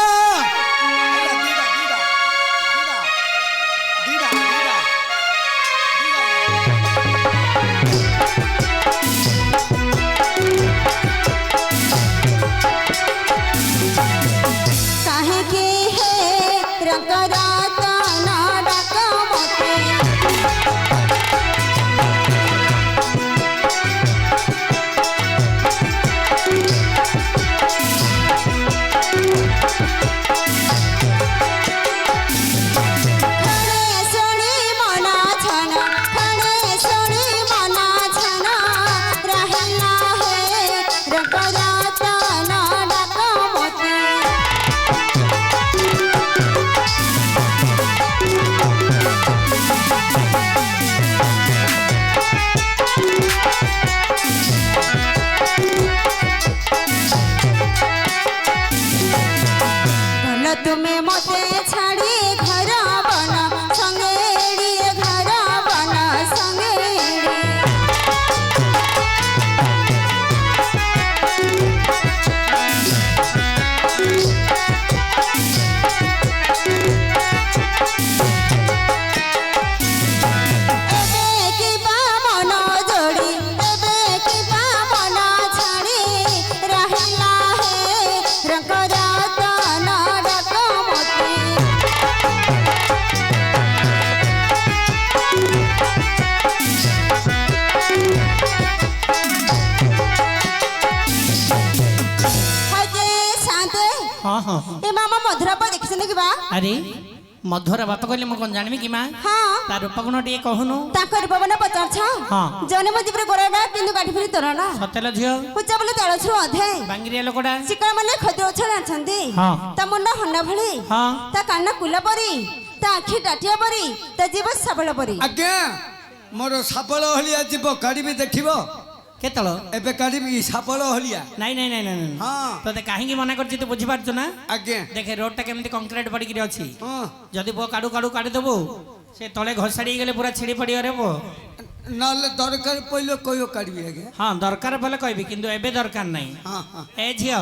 काहे के है रंगरात ना डाक मते खणे सोनी मना छना खणे सोनी मना छना रहना है रंगरात ना डाक मते ଭଲ ତୁମେ ମତେ ଛାଡ଼ି ଘର ବନ ସଙ୍ଗେଡ଼ି ଘର ବନ ସଙ୍ଗେଡ଼ି ଏବେ କିବା ମନ ଯୋଡ଼ି ଏବେ କିବା ମନ ଛାଡ଼ି ରହିଲା ହେ ରଙ୍ଗରାତ ନା ଡାକ ମତେ ହଜେ ଶାନ୍ତେ ହଁ ହଁ ଏ ମାମା ମଧୁରାପା ଦେଖିଛନ୍ତି କିବା ଆରେ ମଧୁର ବାପା କହିଲେ ମୁଁ କଣ ଜାଣିବି କି ମା ହଁ ତା ରୂପ ଗୁଣ ଟିକେ କହୁନୁ ତାଙ୍କ ରୂପବନ ପଚାରଛ ହଁ। ଜନେ ମୋ ଦିପରେ ଗୋରାଟା କିନ୍ତୁ ଗାଠି ଫିରି ତୋରଣା ସତେଲ ଝିଅ ପୂଜା ବୋଲେ ତଳଛୁ ଅଧେ ବାଙ୍ଗିରିଆ ଲୋକଟା ଶିକଳ ମାନେ ଖଦ୍ର ଅଛ ଜାଣିଛନ୍ତି ହଁ। ତା ମୁଣ୍ଡ ହଣ୍ଡା ଭଳି ହଁ। ତା କାନ କୁଲା ପରି ତା ଆଖି ଟାଟିଆ ପରି ତା ଜୀବ ଶାବଳ ପରି ଆଜ୍ଞା ମୋର ସାବଳ ହଳିଆ ଯିବ କାଢିବି ଦେଖିବ କେତେଳ ଏବେ କାଢିବି ସାବଳ ହଳିଆ ନାଇଁ ନାଇଁ ନାଇଁ ନାଇଁ ନାଇଁ। ହଁ ତତେ କାହିଁକି ମନା କରିଛି ତୁ ବୁଝିପାରୁଛୁ ନା ଆଜ୍ଞା ଦେଖେ ରୋଡଟା କେମିତି କଂକ୍ରିଟ ପଡିକିରି ଅଛି ହଁ ଯଦି ପୁଅ କାଡୁ କାଡୁ କାଢିଦବୁ ସେ ତଳେ ଘୋଷାଡି ହେଇଗଲେ ପୁରା ଛିଡି ପଡିବରେ ପୁଅ ନହେଲେ ଦରକାର ପଇଲେ କହିବ କାଢିବି ଆଜ୍ଞା ହଁ ଦରକାର ପଇଲେ କହିବି କିନ୍ତୁ ଏବେ ଦରକାର ନାହିଁ ହଁ ହଁ ଏ ଝିଅ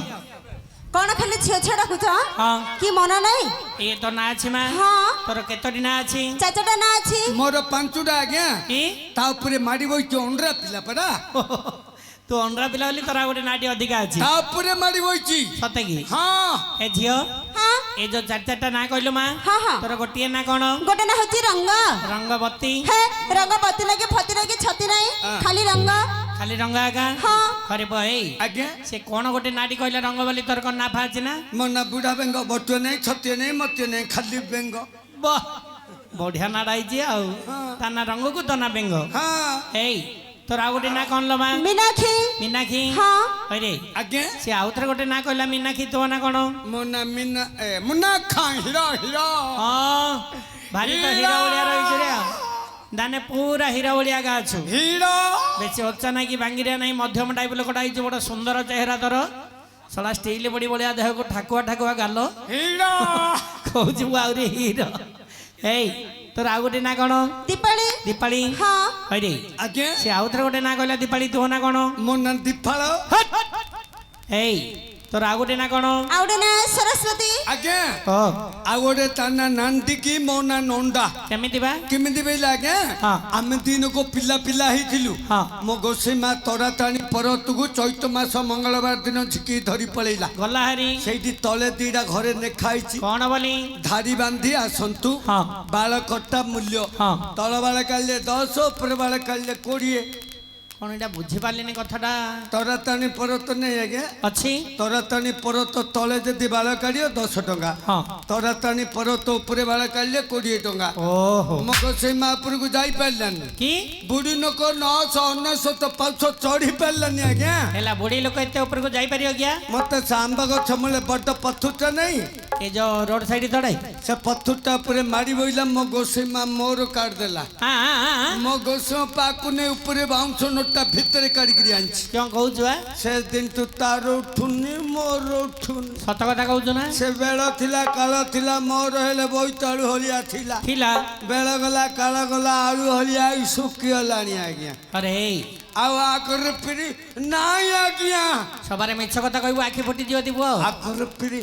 କଣ ଖାଲି ଝିଅ ଛିଅ ଡାକୁଛ ହଁ କି ମନ ନାହିଁ ଇଏ ତ ନାଁ ଅଛି ମା ହଁ ତୋର କେତୋଟି ନାଁ ଅଛି ଚାଚଟା ନା ଅଛି ମୋର ପାଞ୍ଚଟା ଆଜ୍ଞା କି ତା ଉପରେ ମାଡି ବଇଛି ଅଣ୍ଡରା ପିଲା ପରା ତୁ ଅଣ୍ଡରା ପିଲା ବୋଲି ତୋର ଆଉ ଗୋଟେ ନାଁଟି ଅଧିକା ଅଛି ତା ଉପରେ ମାଡି ବଇଛି ସତେ କି ହଁ ଏ ଝିଅ ହଁ ଏ ଯୋଉ ଚାରି ଚାରିଟା ନା କହିଲୁ ମା ହଁ ହଁ ତୋର ଗୋଟିଏ ନା କଣ ଗୋଟେ ନା ହଉଛି ରଙ୍ଗ ରଙ୍ଗବତୀ ହେ ରଙ୍ଗ ବତି ଲାଗି ଫତି ଲାଗି ଛତି ନାହିଁ ଖାଲି ରଙ୍ଗ ଖାଲି ରଙ୍ଗ ଆଗା ହଁ ହରେ ବଇ ଆଜ୍ଞା ସେ କଣ ଗୋଟେ ନାଟି କହିଲା ରଙ୍ଗ ବୋଲି ତୋର କଣ ନା ଫାଛି ନା ମୋ ନା ବୁଢା ବେଙ୍ଗ ବଟୁଏ ନାହିଁ ଛତିଏ ନାହିଁ ମତିଏ ନାହିଁ ଖାଲି ବେଙ୍ଗ ବାହ ବଢିଆ ନାଡା ହେଇଛି ଆଉ ତା ନା ରଙ୍ଗକୁ ତ ନା ବେଙ୍ଗ ହଁ ଏଇ ତୋର ଆଉ ଗୋଟେ ନା କଣ ଲ ମା ମୀନାକ୍ଷୀ ମୀନାକ୍ଷୀ ହଁ ହଇରେ ଆଜ୍ଞା ସେ ଆଉଥରେ ଗୋଟେ ନା କହିଲା ମୀନାକ୍ଷୀ ତୋ ନା କଣ ମୋ ନା ମୁନା ଖାଁ ହିରୋ ହିରୋ ହଁ ଭାରି ତ ହିରା ଭଳିଆ ରହିଛୁ ରେ ଦାନେ ପୁରା ହିରା ଭଳିଆ ଗା ଅଛୁ ହିରୋ ବେଶୀ ଅଚା ନାଇଁ କି ଭାଙ୍ଗିରିଆ ନାଇଁ ମଧ୍ୟମ ଟାଇପ ଲୋକଟା ହେଇଛି ବଡ ସୁନ୍ଦର ଚେହେରା ତୋର ସଳା ଷ୍ଟିଲ ବଡି ଭଳିଆ ଦେହକୁ ଠାକୁଆ ଠାକୁଆ ଗାଲ ହିରୋ କହୁଛୁ ଆହୁରି ହିରୋ ଏଇ ତୋର ଆଉ ଗୋଟେ ନା କଣ ଦୀପାଳି ଦୀପାଳି ହଁ ହଇରେ ଆଜ୍ଞା ସେ ଆଉଥରେ ଗୋଟେ ନା କହିଲା ଦୀପାଳି ତୋ ନା କଣ ମୋ ନା ଦୀପାଳ ଏଇ ତୋର ଆଉ ଗୋଟେ ନା କଣ ଆଉ ଗୋଟେ ନା ସରସ୍ୱତୀ ଆଜ୍ଞା ଓ ଆଉ ଗୋଟେ ତା ନା ନାନ୍ଦିକି ମୋ ନା ନଣ୍ଡା କେମିତି ବା କେମିତି ବେଇଲା ଆଜ୍ଞା ହଁ। ଆମେ ଦିନକୁ ପିଲା ପିଲା ହେଇଥିଲୁ ହଁ। ମୋ ଗୋସେଇ ମା ତରାତାଣୀ ପରତକୁ ଚୈତ ମାସ ମଙ୍ଗଳବାର ଦିନ ଝିକି ଧରି ପଳେଇଲା ଗଲା ହାରି ସେଇଠି ତଳେ ଦିଟା ଘରେ ଲେଖା ହେଇଛି କଣ ବୋଲି ଧାଡ଼ି ବାନ୍ଧି ଆସନ୍ତୁ ହଁ। ବାଳ କଟା ମୂଲ୍ୟ ହଁ। ତଳ ବାଳ କାଢିଲେ 10 ଉପରେ ବାଳ କାଢିଲେ 20 କଣ ଏଇଟା ବୁଝିପାରିଲିନି କଥାଟା ତରାତାଣୀ ପରତ ନେଇ ଆଜ୍ଞା ଅଛି ତରାତାଣୀ ପରତ ତଳେ ଯଦି ବାଳ କାଢିବ 10 ଟଙ୍କା ହଁ ତରାତାଣୀ ପରତ ଉପରେ ବାଳ କାଢିଲେ 20 ଟଙ୍କା ଓହୋ ମୋ ଗୋସେଇ ମା ଉପରକୁ ଯାଇପାରିଲାନି କି ବୁଢୀ ଲୋକ 999 ପାଉଛ ଚଢି ପାରିଲାନି ଆଜ୍ଞା ହେଲା ବୁଢୀ ଲୋକ ଏତେ ଉପରକୁ ଯାଇପାରିବ ଆଜ୍ଞା ମତେ ସେ ଆମ୍ବ ଗଛ ମୂଳେ ବଡ ପଥରଟା ନାହିଁ ଏ ଯୋଉ ରୋଡ ସାଇଡ ତଡାଇ ସେ ପଥରଟା ଉପରେ ମାରି ବଇଲା ମୋ ଗୋସେଇ ମା ମୋର କାଢି ଦେଲା ମୋ ଗୋସେଇ ପାକୁ ନେଇ ଉପରେ ବାଉଁଶ ନୋଟା ଭିତରେ କାଢିକିରି ଆଣିଛି କଣ କହୁଛୁ ବା ସେ ଦିନଠୁ ତାର ଉଠୁନି ମୋର ଉଠୁନି ସତ କଥା କହୁଛୁ ନା ସେ ବେଳ ଥିଲା କାଳ ଥିଲା ମୋର ହେଲେ ବୋଇତାଳୁ ହଳିଆ ଥିଲା ଥିଲା ବେଳ ଗଲା କାଳ ଗଲା ଆଳୁ ହଳିଆ ଶୁଖିଗଲାଣି ଆଜ୍ଞା ଆରେ ଏଇ ଆଉ ଆଗରେ ପିରି ନାଇଁ ଆଜ୍ଞା ସବାରେ ମିଛ କଥା କହିବୁ ଆଖି ଫୁଟିଯିବ ଦିବୁ ଆଉ ଆଗରେ ପିରି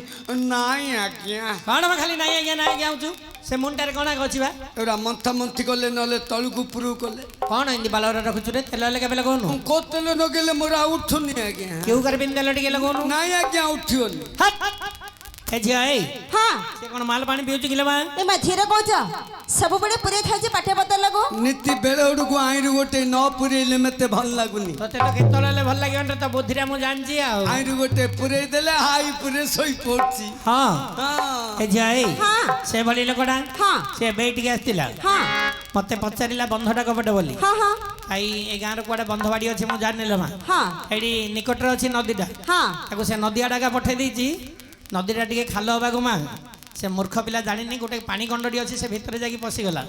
ନାଇଁ ଆଜ୍ଞା କଣ ବା ଖାଲି ନାଇଁ ଆଜ୍ଞା ନାଇଁ ଆଜ୍ଞା ହଉଛୁ ସେ ମୁଣ୍ଡଟାରେ କଣ ଅଛି ବା ଏଗୁଡ଼ା ମନ୍ଥା ମନ୍ଥି କଲେ ନହେଲେ ତଳକୁ ଉପରକୁ କଲେ କଣ ଏମିତି ବାଲରେ ରଖୁଛୁ ରେ ତେଲ ହେଲେ କେବେ ଲଗଉନୁ ମୁଁ କୋଉ ତେଲ ନଗେଇଲେ ମୋର ଆଉ ଉଠୁନି ଆଜ୍ଞା କେଉ କାରବିନ ତେଲ ଟିକେ ଲଗଉନୁ ନାଇଁ ଆଜ୍ଞା ଉଠିବନି ଏ ଝିଅ ଏଇ ହଁ ସେ କଣ ମାଲ ପାଣି ପିଉଛି କିଲୋ ମା ଏ ମଝିରେ କହୁଛ ସବୁବେଳେ ପୁରେଇ ଖାଉଛି ପାଠେ ପତ୍ର ଲାଗୁ ନୀତି ବେଳ ଉଡକୁ ଆଇରୁ ଗୋଟେ ନ ପୁରେଇଲେ ମତେ ଭଲ ଲାଗୁନି ତତେ ତ କେତେବେଳେ ହେଲେ ଭଲ ଲାଗିବ ତ ବୁଦ୍ଧିରେ ମୁଁ ଜାଣିଛି ଆଉ ଆଇରୁ ଗୋଟେ ପୁରେଇ ଦେଲେ ହାଇ ପୁରେ ଶୋଇ ପଡୁଛି ହଁ ହଁ ଏ ଝିଅ ଏଇ ହଁ ସେ ଭଳି ଲୋକଟା ହଁ ସେ ଏବେ ଟିକେ ଆସିଥିଲା ହଁ ମତେ ପଚାରିଲା ବନ୍ଧଟା କପଟେ ବୋଲି ହଁ ହଁ ଭାଇ ଏ ଗାଁର କୁଆଡେ ବନ୍ଧ ବାଡି ଅଛି ମୁଁ ଜାଣିଲ ମା ହଁ ଏଇଠି ନିକଟରେ ଅଛି ନଦୀଟା ହଁ ତାକୁ ସେ ନଦୀ ଆଡ଼ାକା ପଠେଇ ଦେଇଛି ନଦୀଟା ଟିକେ ଖାଲ ହବାକୁ ମା ସେ ମୂର୍ଖ ପିଲା ଜାଣିନି ଗୋଟେ ପାଣି ଗଣ୍ଡଟି ଅଛି ସେ ଭିତରେ ଯାଇକି ପଶିଗଲା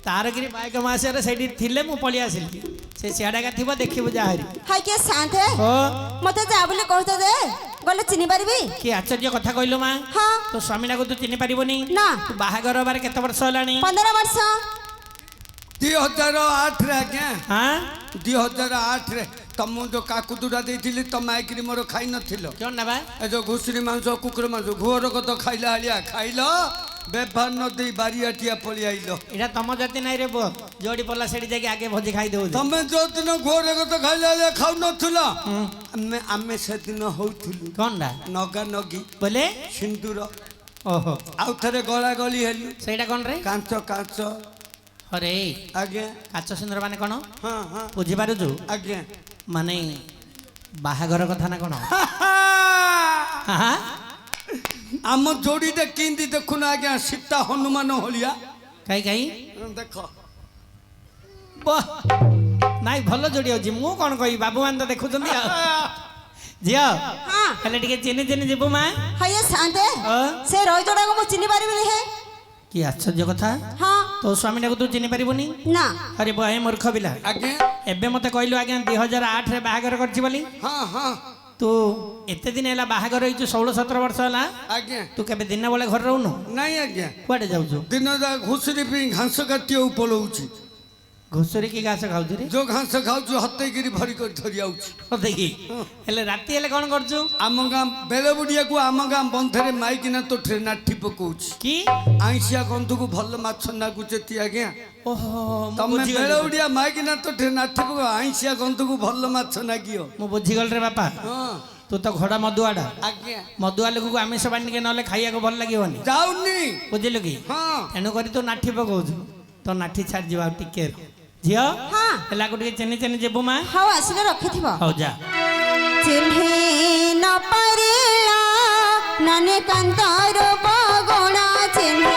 ତାର କିରି ବାଇକ ମାସରେ ସେଇଠି ଥିଲେ ମୁଁ ପଳେଇ ଆସିଲି ସେ ସିଆଡ଼ାକା ଥିବ ଦେଖିବୁ ଯାହାରି ହାଇ କିଏ ଶାନ୍ତେ ଓ ମତେ ଯା ବୋଲି କହୁଛ ଯେ ଗଲେ ଚିହ୍ନି ପାରିବି କି ଆଶ୍ଚର୍ଯ୍ୟ କଥା କହିଲୁ ମା ହଁ ତୋ ସ୍ୱାମୀଟାକୁ ତୁ ଚିହ୍ନି ପାରିବୁନି ନା ତୁ ବାହାଘର ହବାରେ କେତେ ବର୍ଷ ହେଲାଣି 15 ବର୍ଷ 2008 ରେ ଆଜ୍ଞା ହଁ 2008 ରେ ତମକୁ ଯୋଉ କାକୁଦୁରା ଦେଇଥିଲି ତମେ ଆଇକିରି ମୋର ଖାଇ ନଥିଲ କ'ଣ ନେବା ଏ ଯୋଉ ଘୁଷୁରୀ ମାଂସ କୁକୁର ମାଂସ ଘୁଅର କତ ଖାଇଲା ଆଳିଆ ଖାଇଲ ବ୍ୟବହାର ନ ଦେଇ ବାରିଆଟିଆ ପଳେଇ ଆଇଲ ଏଇଟା ତମ ଜାତି ନାଇଁ ରେ ପୁଅ ଯୋଉଠି ପଡ଼ିଲା ସେଠି ଯାଇକି ଆଗେ ଭୋଜି ଖାଇ ଦେଉଛି ତମେ ଯୋଉଦିନ ଘୁଅର କତ ଖାଇଲା ଆଳିଆ ଖାଉନଥିଲ ଆମେ ସେଦିନ ହଉଥିଲୁ କ'ଣଟା ନଗା ନଗି ବୋଲେ ସିନ୍ଦୁର ଓହୋ ଆଉ ଥରେ ଗଳା ଗଳି ହେଲୁ ସେଇଟା କ'ଣ ରେ କାଞ୍ଚ କାଞ୍ଚ ଅରେ ଆଜ୍ଞା କାଚ ସୁନ୍ଦର ମାନେ କ'ଣ ହଁ ହଁ ବୁଝିପାରୁଛୁ ଆଜ୍ଞା ମାନେ ବାହାଘର କଥା ନା କ'ଣ ହାଁ ଆମ ଯୋଡିଟା କେମିତି ଦେଖୁନ ଆଜ୍ଞା ସୀତା ହନୁମାନ ଭଳିଆ କାଇଁ କାଇଁ ଦେଖ ନାଇଁ ଭଲ ଯୋଡ଼ି ଅଛି ମୁଁ କ'ଣ କହିବି ବାବୁମାନେ ତ ଦେଖୁଛନ୍ତି ଆଉ ଝିଅ ହଁ ହେଲେ ଟିକେ ଚିହ୍ନି ଚିହ୍ନି ଯିବୁ ମା ହାଇ ଶାନ୍ତେ ସେ ରହି ଯୋଡ଼ାକୁ ମୁଁ ଚିହ୍ନି ପାରିବିନି ହେ କି ଆଶ୍ଚର୍ଯ୍ୟ କଥା ହଁ ତୋ ସ୍ୱାମୀଟାକୁ ତୁ ଚିହ୍ନି ପାରିବୁନି ନା ଆରେ ବହେ ମୂର୍ଖ ପିଲା ଆଜ୍ଞା ଏବେ ମତେ କହିଲୁ ଆଜ୍ଞା 2008ରେ ବାହାଘର କରିଛି ବୋଲି ହଁ ହଁ ତୁ ଏତେ ଦିନ ହେଲା ବାହାଘର ହେଇଛୁ 16-17 ବର୍ଷ ହେଲା ଆଜ୍ଞା ତୁ କେବେ ଦିନ ବେଳେ ଘରେ ରହୁନୁ ନାଇଁ ଆଜ୍ଞା କୁଆଡେ ଯାଉଛୁ ଦିନ ଯାକ ଘୁଷୁରୀ ପାଇଁ ଘାସ କାଟିବାକୁ ପଳଉଛି ଘୁଷୁରୀ କି ଘାସ ଖାଉଛୁ ରେ ଯୋଉ ଘାସ ଖାଉଛୁ ହତେଇକିରି ଭରି କରି ଧରି ଆଉଛି ଦେଖି ହେଲେ ରାତି ହେଲେ କ'ଣ କରୁଛୁ ଆମ ଗାଁ ବେଳ ବୁଡ଼ିଆକୁ ଆମ ଗାଁ ବନ୍ଧରେ ମାଇକିନା ତୋଠରେ ନାଠି ପକଉଛି କି ଆଇଁଷିଆ ଗନ୍ଧକୁ ଭଲ ମାଛ ନାଗୁଛନ୍ତି ଆଜ୍ଞା ଓହୋ ତମେ ବେଳ ବୁଡ଼ିଆ ମାଇକିନା ତୋଠରେ ନାଠି ପକ ଆଇଁଷିଆ ଗନ୍ଧକୁ ଭଲ ମାଛ ନାଗିବ ମୁଁ ବୁଝିଗଲି ରେ ବାପା ହଁ ତୁ ତ ଘୋଡ଼ା ମଧୁଆଟା ଆଜ୍ଞା ମଧୁଆ ଲୋକକୁ ଆମିଷ ବାଣିକେ ନହେଲେ ଖାଇବାକୁ ଭଲ ଲାଗିବନି ଯାଉନି ବୁଝିଲୁ କି ହଁ ତେଣୁ କରି ତୁ ନାଠି ପକଉଛୁ ତ ନାଠି ଛାଡ଼ିଯିବ ଆଉ ଟିକେ ରହ। ଝିଅ ହଁ ହେଲାକୁ ଟିକେ ଚିହ୍ନି ଚିହ୍ନି ଯିବୁ ମା ହଉ ଆସିଲେ ରଖିଥିବ ହଉ ଯା ଚିହ୍ନି ନ ପାରିଲା ନାନେ କାନ୍ତର ବଗଣା ଚିହ୍ନି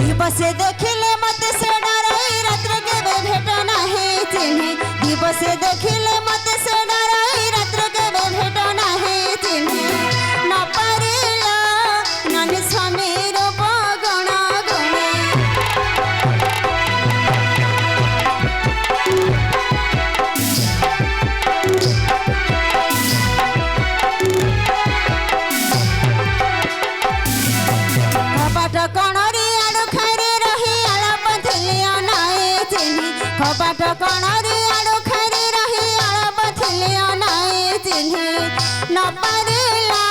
दिवसे देखिले मते से डराई रात्र केबे भेट नाही चिन्ही दिवसे देखिले मते से डराई रात्र केबे भेट नाही चिन्ही न परिला नानी स्वामीर बगणा गुणे कपाट कणरी आडु खारी रही आलाप थिलिया नाए चिन्ही कपाट कणरी आडु खारी रही आलाप थिलिया नाए चिन्ही न परिला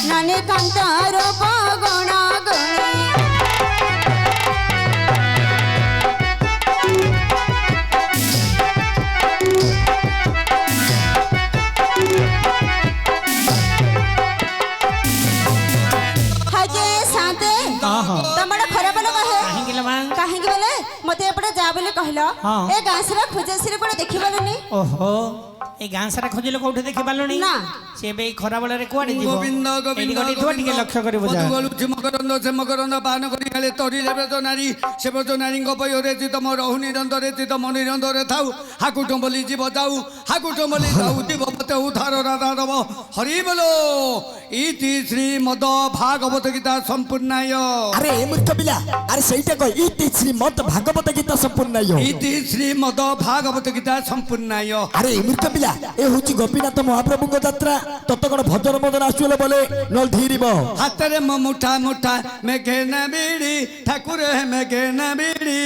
नानी कांतर बगणा गुणे हजे साथे ହଁ ତମର ଖରାପ ଲୋକ ହେ କାହିଁକି ଲୋ ମା କାହିଁକି ବୋଲେ ମତେ ଏପଟେ ଯା ବୋଲି କହିଲ ହଁ। ଏ ଗାଁସରେ ଖୋଜେସିରେ କୋଟେ ଦେଖିପାରିଲୁନି ଓହୋ এই গাঁ সারা খোঁজিলে কোউঠে দেখি পারলনি না। সে বে এই খরা বেলারে কুয়াড়ে যাব গোবিন্দ এটি গোবিন্দ গটি থো টিকে লক্ষ্য করিব যা মধুবল ঝিমকরন্দ ঝিমকরন্দ পান করি খালে তরি রেবেজ নারী সেবজ নারীঙ্গ পয়রে চিতম রহু নিরন্তরে চিতম নিরন্তরে থাউ হাকুট বলি জীব যাও হাকুট বলি যাও জীব পতে উদ্ধার রাধা রব হরি বলো ইতি শ্রীমদ ভাগবত গীতা সম্পূর্ণায় আরে এ মূর্খ পিলা আরে সেইটা কই ইতি শ্রীমদ ভাগবত গীতা সম্পূর্ণ ইতি শ্রীমদ ভাগবত গীতা সম্পূর্ণায় আরে এ মূর্খ পিলা এ হচ্ছে গোপীনাথ মহাপ্রভুଙ୍କ যাত্রা তত কোন ভজন মদন আসুলে বলে নল ধীরিব হাতরে মুঠা মুঠা মেঘে না বিড়ি ঠাকুর হে মেঘে না বিড়ি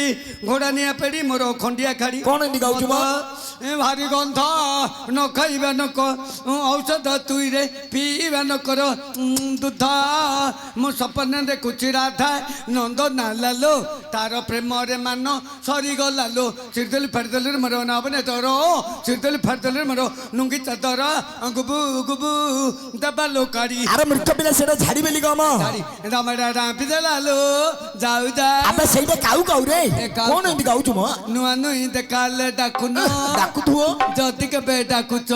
ঘোড়া নিয়ে পেড়ি মোর খন্ডিয়া খাড়ি কোন এমনি গাউଛୁ ମ? ভারি গন্ধ ন খাইবা নক ঔষধ তুই রে পিଇବା নকর দুধ ମୁଁ ସପନ ଦେଖୁଛି ରାଧା ନନ୍ଦ ନାଲାଲୋ ତାର ପ୍ରେମରେ ମାନ ସରିଗଲାଲୋ ଚିରିଦେଲି ଫାଡ଼ିଦେଲି ମୋର ନବନେ ତୋର ଚିରିଦେଲି ଫାଡ଼ିଦେଲି ମୋର ଲୁଙ୍ଗି ଚାଦର ଗୁବୁ ଗୁବୁ ଦେବାଲୋ କାଢି আরে মূর্খ পিলা সেটা ঝাড়ি বেলি গম ରମଡ଼ା ରାମ୍ପି ଦେଲାଲୋ ଯାଉ ଯା আবে সেইটা কাউ কাউ রে কাউ। কোন এমনি গাউଛୁ ମ? ନୂଆ ନୁଇଁ ଦେଖାଲେ ଡାକୁନ ডাকুথুও ଯଦି କେବେ ଡାକୁଛ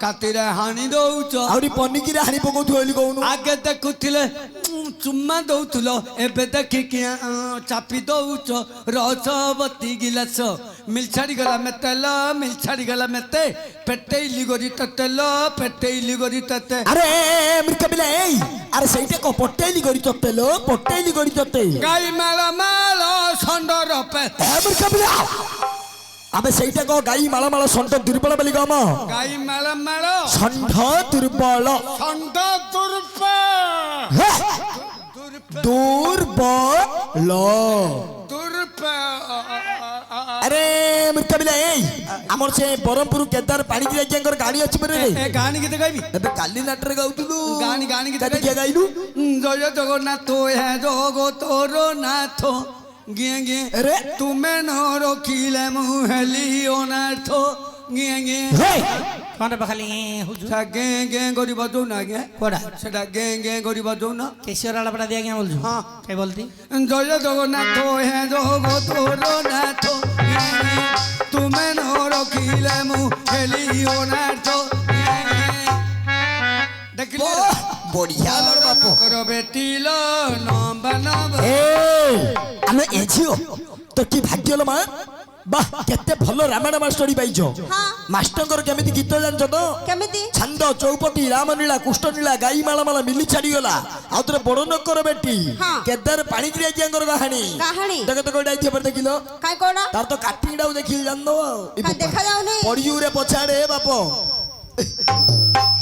କାତିରେ ହାଣି ଦଉଛ আউরি পনিকিরে হানি পকাউথুও এলি কହୁନୁ ଆଗେ ଦେଖୁଥିଲେ ଚୁମା ଦଉଥିଲ ଏବେ ଦେଖିକି ଚାପି ଦଉଛ ରସବତୀ ଗିଲାସ ମିଲ୍ ଛାଡ଼ିଗଲା ମେତେଲ ମିଲ୍ ଛାଡ଼ିଗଲା ମେତେ ପେଟେଇଲି ଗରି ତେଲ ପେଟେଇଲି ଗରି ତେତେ আরে মূর্খ পিলা এই আরে সেইটা কো পটেইলি গরি ততে লো পটেইলি গরি ততে গাই ମାଳ ମାଳ ଷଣ୍ଢର ପେ এ মূর্খ পিলা আবে সেইটা কো গাই মাল মাল ষণ্ଢ দুর্বল বলি গম গাই ମାଳ ମାଳ ষণ্ଢ দুর্বল ଷଣ୍ଢ ଦୁର୍ପ হে, ଦୁର୍ପ দুর্বল ଦୁର୍ପ আরে মূর্খ পিলা এই আমার সে বরমপুর কেদার পানি রাজ্যাঙ্কর গাড়ি আছে বরে রে ଏ ଗାଣି ଗୀତ ଗାଇବି ଏବେ କାଲି ନାଟରେ ଗାଉଥିଲୁ ଗାଣି ଗାଣି ଗୀତ କାଲି କିଏ ଗାଇଲୁ ଜୟ ଜଗନ୍ନାଥ ହେ ଜଗତର ନାଥ ଗିଏ ଗିଏ আরে ତୁମେ ନ ରଖିଲେ ମୁଁ ହେଲି ଅନାଥ ଗିଏ ଗିଏ হে কোন বখালি হুজু ସେଟା ଗେଁ ଗେଁ କରି ବଜଉନ ଆଜ୍ଞା কোড়া ସେଟା ଗେଁ গেঁ କରି ବଜଉନ কেশিওর আলাপটা দিয়ে আজ্ঞা বলছু হ্যাঁ। কে বলতি জয় জগন্নাଥ ହେ ଜଗତର ନାଥ ଗିଏ ଗିଏ ତୁମେ ନ ରଖିଲେ ମୁଁ ହେଲି ଅନାଥ ଗିଏ ଗିଏ। ଦେଖିଲେ বড়িয়া লড় বাপু কর বেটিল নম্বা নম্বা এ আমি এ ঝিও তো কি ভাগ্য হলো মা বাহ কেতে ভালো রামায়ণ মাস্টরি পাইছো হ্যাঁ মাস্টরଙ୍କର କେମିତି ଗୀତ ଜାଣିଛ ତ କେମିତି ଛାନ୍ଦ ଚୌପତି ରାମନୀଳା କୃଷ୍ଣନୀଳା ଗାଈ ମାଳ ମାଳ ମିଲି ଛାଡିଗଲା ଆଉ ଥରେ ବଡ ନକର ବେଟି ହଁ। କେଦାର ପାଣିଗ୍ରୀ ଆଜ୍ଞାଙ୍କର କାହାଣୀ କାହାଣୀ ଦେଖ ତ କୋଉଟା ଆଇଥିବ ଦେଖିଲ କାଇଁ କୋଣ ତାର ତ କାଟିଙ୍ଗ ଦେଖିଲି ଜାଣିଦବ ଆଉ କାଇଁ ଦେଖା ଯାଉନି ପଡିୟୁରେ ପଛାଡେ ବାପ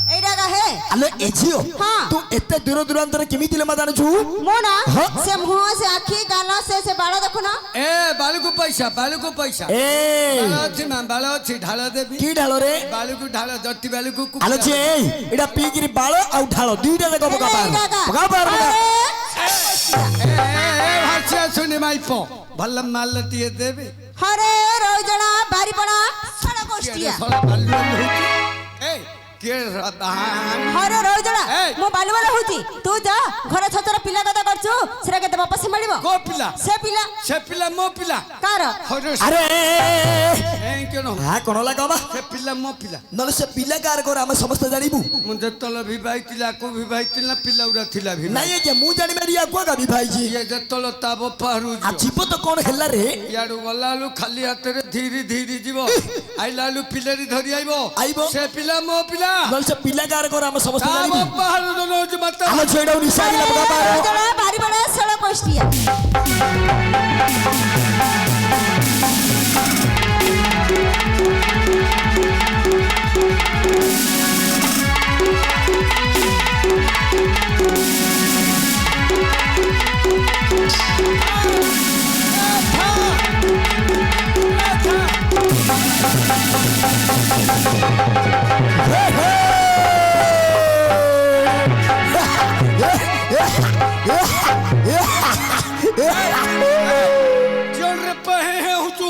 ଏଇଟା है ଆଲୋ ଏ ଝିଅ ହଁ। ତୁ ଏତେ ଦୂର ଦୂରାନ୍ତରେ କେମିତି ଲେ ମା ଜାଣିଛୁ मो ना हाँ। से मुंह से आखी गाल से बाल देखुन ଏ ବାଳୁକୁ ପଇସା ବାଳୁକୁ ପଇସା ଏ ବାଳ ଅଛି ମା ବାଳ ଅଛି ଢାଳ ଦେବି କି ଢାଳରେ ବାଳୁକୁ ଢାଳ ଜଟି ବାଳୁକୁ ଆଲୋ ଝିଅ ଏଇଟା ପିଇକିରି ବାଳ ଆଉ ଢାଳ ଦୁଇଟା ଯାକ ପକା ପାର ପକା ପାର ପକା ଭାଷା ଶୁଣି ମାଇପ ଭଲ ମାଲ ଟିଏ ଦେବି हरे रोजना बारीपड़ा सड़ा गोष्ठिया हरे रोजना ए। मो बालुवाला होती तू जा घर छतर पिला कथा करछु सेरा केते वापस मिलिबो को पिला से पिला ମୋ ପିଲା कार ଆରେ କେନ ହା କଣ ଲାଗବା ସେ ପିଲା ମୋ ପିଲା ନହେଲେ ସେ ପିଲା କାର କର ଆମେ ସମସ୍ତେ ଜାଣିବୁ ମୁଁ ଯେତେବେଳେ ବିବାହିଥିଲା ଆକୁ ବିବାହିଥିଲା ପିଲା ଗୁଡ଼ା ଥିଲା ବି ନାଇଁ ଆଜ୍ଞା ମୁଁ ଜାଣିବାରି ଆକୁ ଆଗା ଭାଇଜି ଇଏ ଯେତେବେଳେ ତା ବାପା ଆ ଯିବ ତ କଣ ହେଲା ରେ ଇଆଡୁ ଗଲା ବେଳୁ ଖାଲି ହାତରେ ଧୀରେ ଧୀରେ ଯିବ ଆଇଲା ବେଳୁ ପିଲାରି ଧରି ଆଇବ ଆଇବ। ସେ ପିଲା ମୋ ପିଲା ନହେଲେ ସେ ପିଲା କାର କର ଆମେ ସମସ୍ତେ ତା ଜାଣିବୁ ବାପା ହାରୁ ନଉଛି ମତେ ଆମ ଝିଅଟାକୁ ନିଶା ଗିଲା ପକା ପାର रोजना बारीपड़ा सड़ा गोष्ठिया ଜଣରେ ପହେ ହେଉଛୁ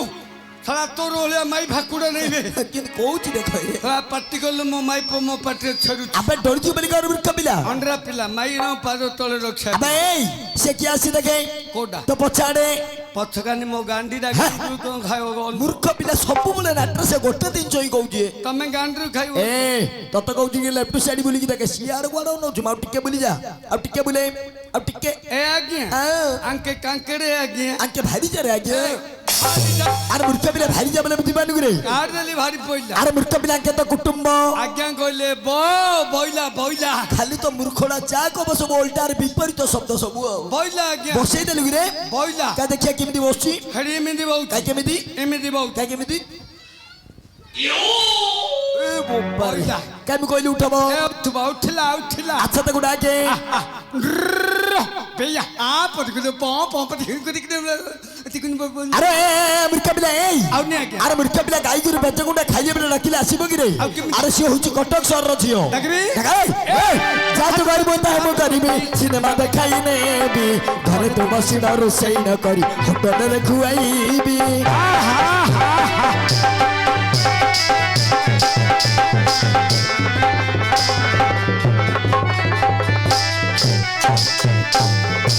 ସାରା ତୋର ଭଳିଆ ମାଇ ଭାକୁଡ଼ା ନେଇ ବେ କିନ୍ତୁ କହୁଛି ଦେଖ ଏ। ସାରା ପାଟି କଲୁ ମୋ ମାଇ ମୋ ପାଟିରେ ଛେରୁଛୁ ଆବେ ଡରୁଛୁ ବୋଲି କର ମୂର୍ଖ ପିଲା ଅଣ୍ଡରା ପିଲା ମାଇ ନ ପାଦ ତଳେ ରକ୍ଷା ଆବେ ଏଇ ସେ କିଏ ଆସି ଦେଖେ କୋଉଟା ତ ପଛାଡେ ପଛକାନି ମୋ ଗାଣ୍ଡି ଡାକି କଣ ଖାଇବ ମୂର୍ଖ ପିଲା ସବୁବେଳେ ନାଟରେ ସେ ଗୋଟେ ଜିନିଷ ହିଁ କହୁଛି ତମେ ଗାଣ୍ଡିରୁ ଖାଇବ ଏ ତତେ କହୁଛି କି ଲେଫ୍ଟ ସାଇଡ୍ ବୁଲିକି ଦେଖେ ସିଆଡେ କୁଆଡେ ନଉଛୁ ଆଉ ଟିକେ ବୁଲି ଯା ଆଉ ଟିକେ ବୁଲେ ଆଉ ଟିକେ ଏ ଆଜ୍ଞା ଆଙ୍କେ କାଙ୍କେଡେ ଆଜ୍ଞା ଆଙ୍କେ ଭାରି ଯାରେ ଆଜ୍ଞା ଆରେ ମୂର୍ଖ ପିଲା ଭାରି ଯା ବୋଲେ ବୁଝିପାରୁନୁ କି ରେ କାର୍ଡ ଦେଲି ଭାରି ପଇଲା ଆରେ ମୂର୍ଖ ପିଲା ଆଙ୍କେ ତ କୁଟୁମ୍ବ ଆଜ୍ଞା କହିଲେ ବଇଲା ବଇଲା ଖାଲି ତ ମୂର୍ଖଟା ଚା କବ ସବୁ ଓଲଟାରେ ବିପରୀତ ଶବ୍ଦ ସବୁ ଆଉ ବଇଲା ଆଜ୍ଞା ବସେଇ ଦେଲୁ କି ରେ ବଇଲା କା ଦେଖିଆ କେମିତି ବସୁଛି ହେଡି ଏମିତି ବହୁତ କାଇ କେମିତି ଏମିତି ବହୁତ କାଇ କେମିତି ଏ ବୋପାରେ ବଇଲା। କାଇଁ କହିଲି ଉଠବ ଉଠିଲା ଉଠିଲା ଆଚ୍ଛା ତାକୁ ଡାକେ ବେୟା ଆ ପଟିକୁ ଆରେ ମୂର୍ଖ ପିଲା ଏଇ ଆଉ ନି ଆଜ୍ଞା ଆରେ ମୂର୍ଖ ପିଲା ଗାଈ ଗୋରୁ ବେଚ ଗୁଣ୍ଡା ଖାଇବେ ବୋଲି ଡାକିଲେ ଆସିବ କି ରେ ଆଉ କେମିତି? ଆରେ ସିଏ ହଉଛି କଟକ ସହରର ଝିଅ ଡାକିବି? ଯା ତୁ କରିବୁ ତାହା ମୁଁ କରିବି ସିନେମା ଦେଖାଇ ନେବି ଘରେ ତୁ ବସିନ ରୋଷେଇ ନ କରି ହୋଟେଲରେ ଖୁଆଇବି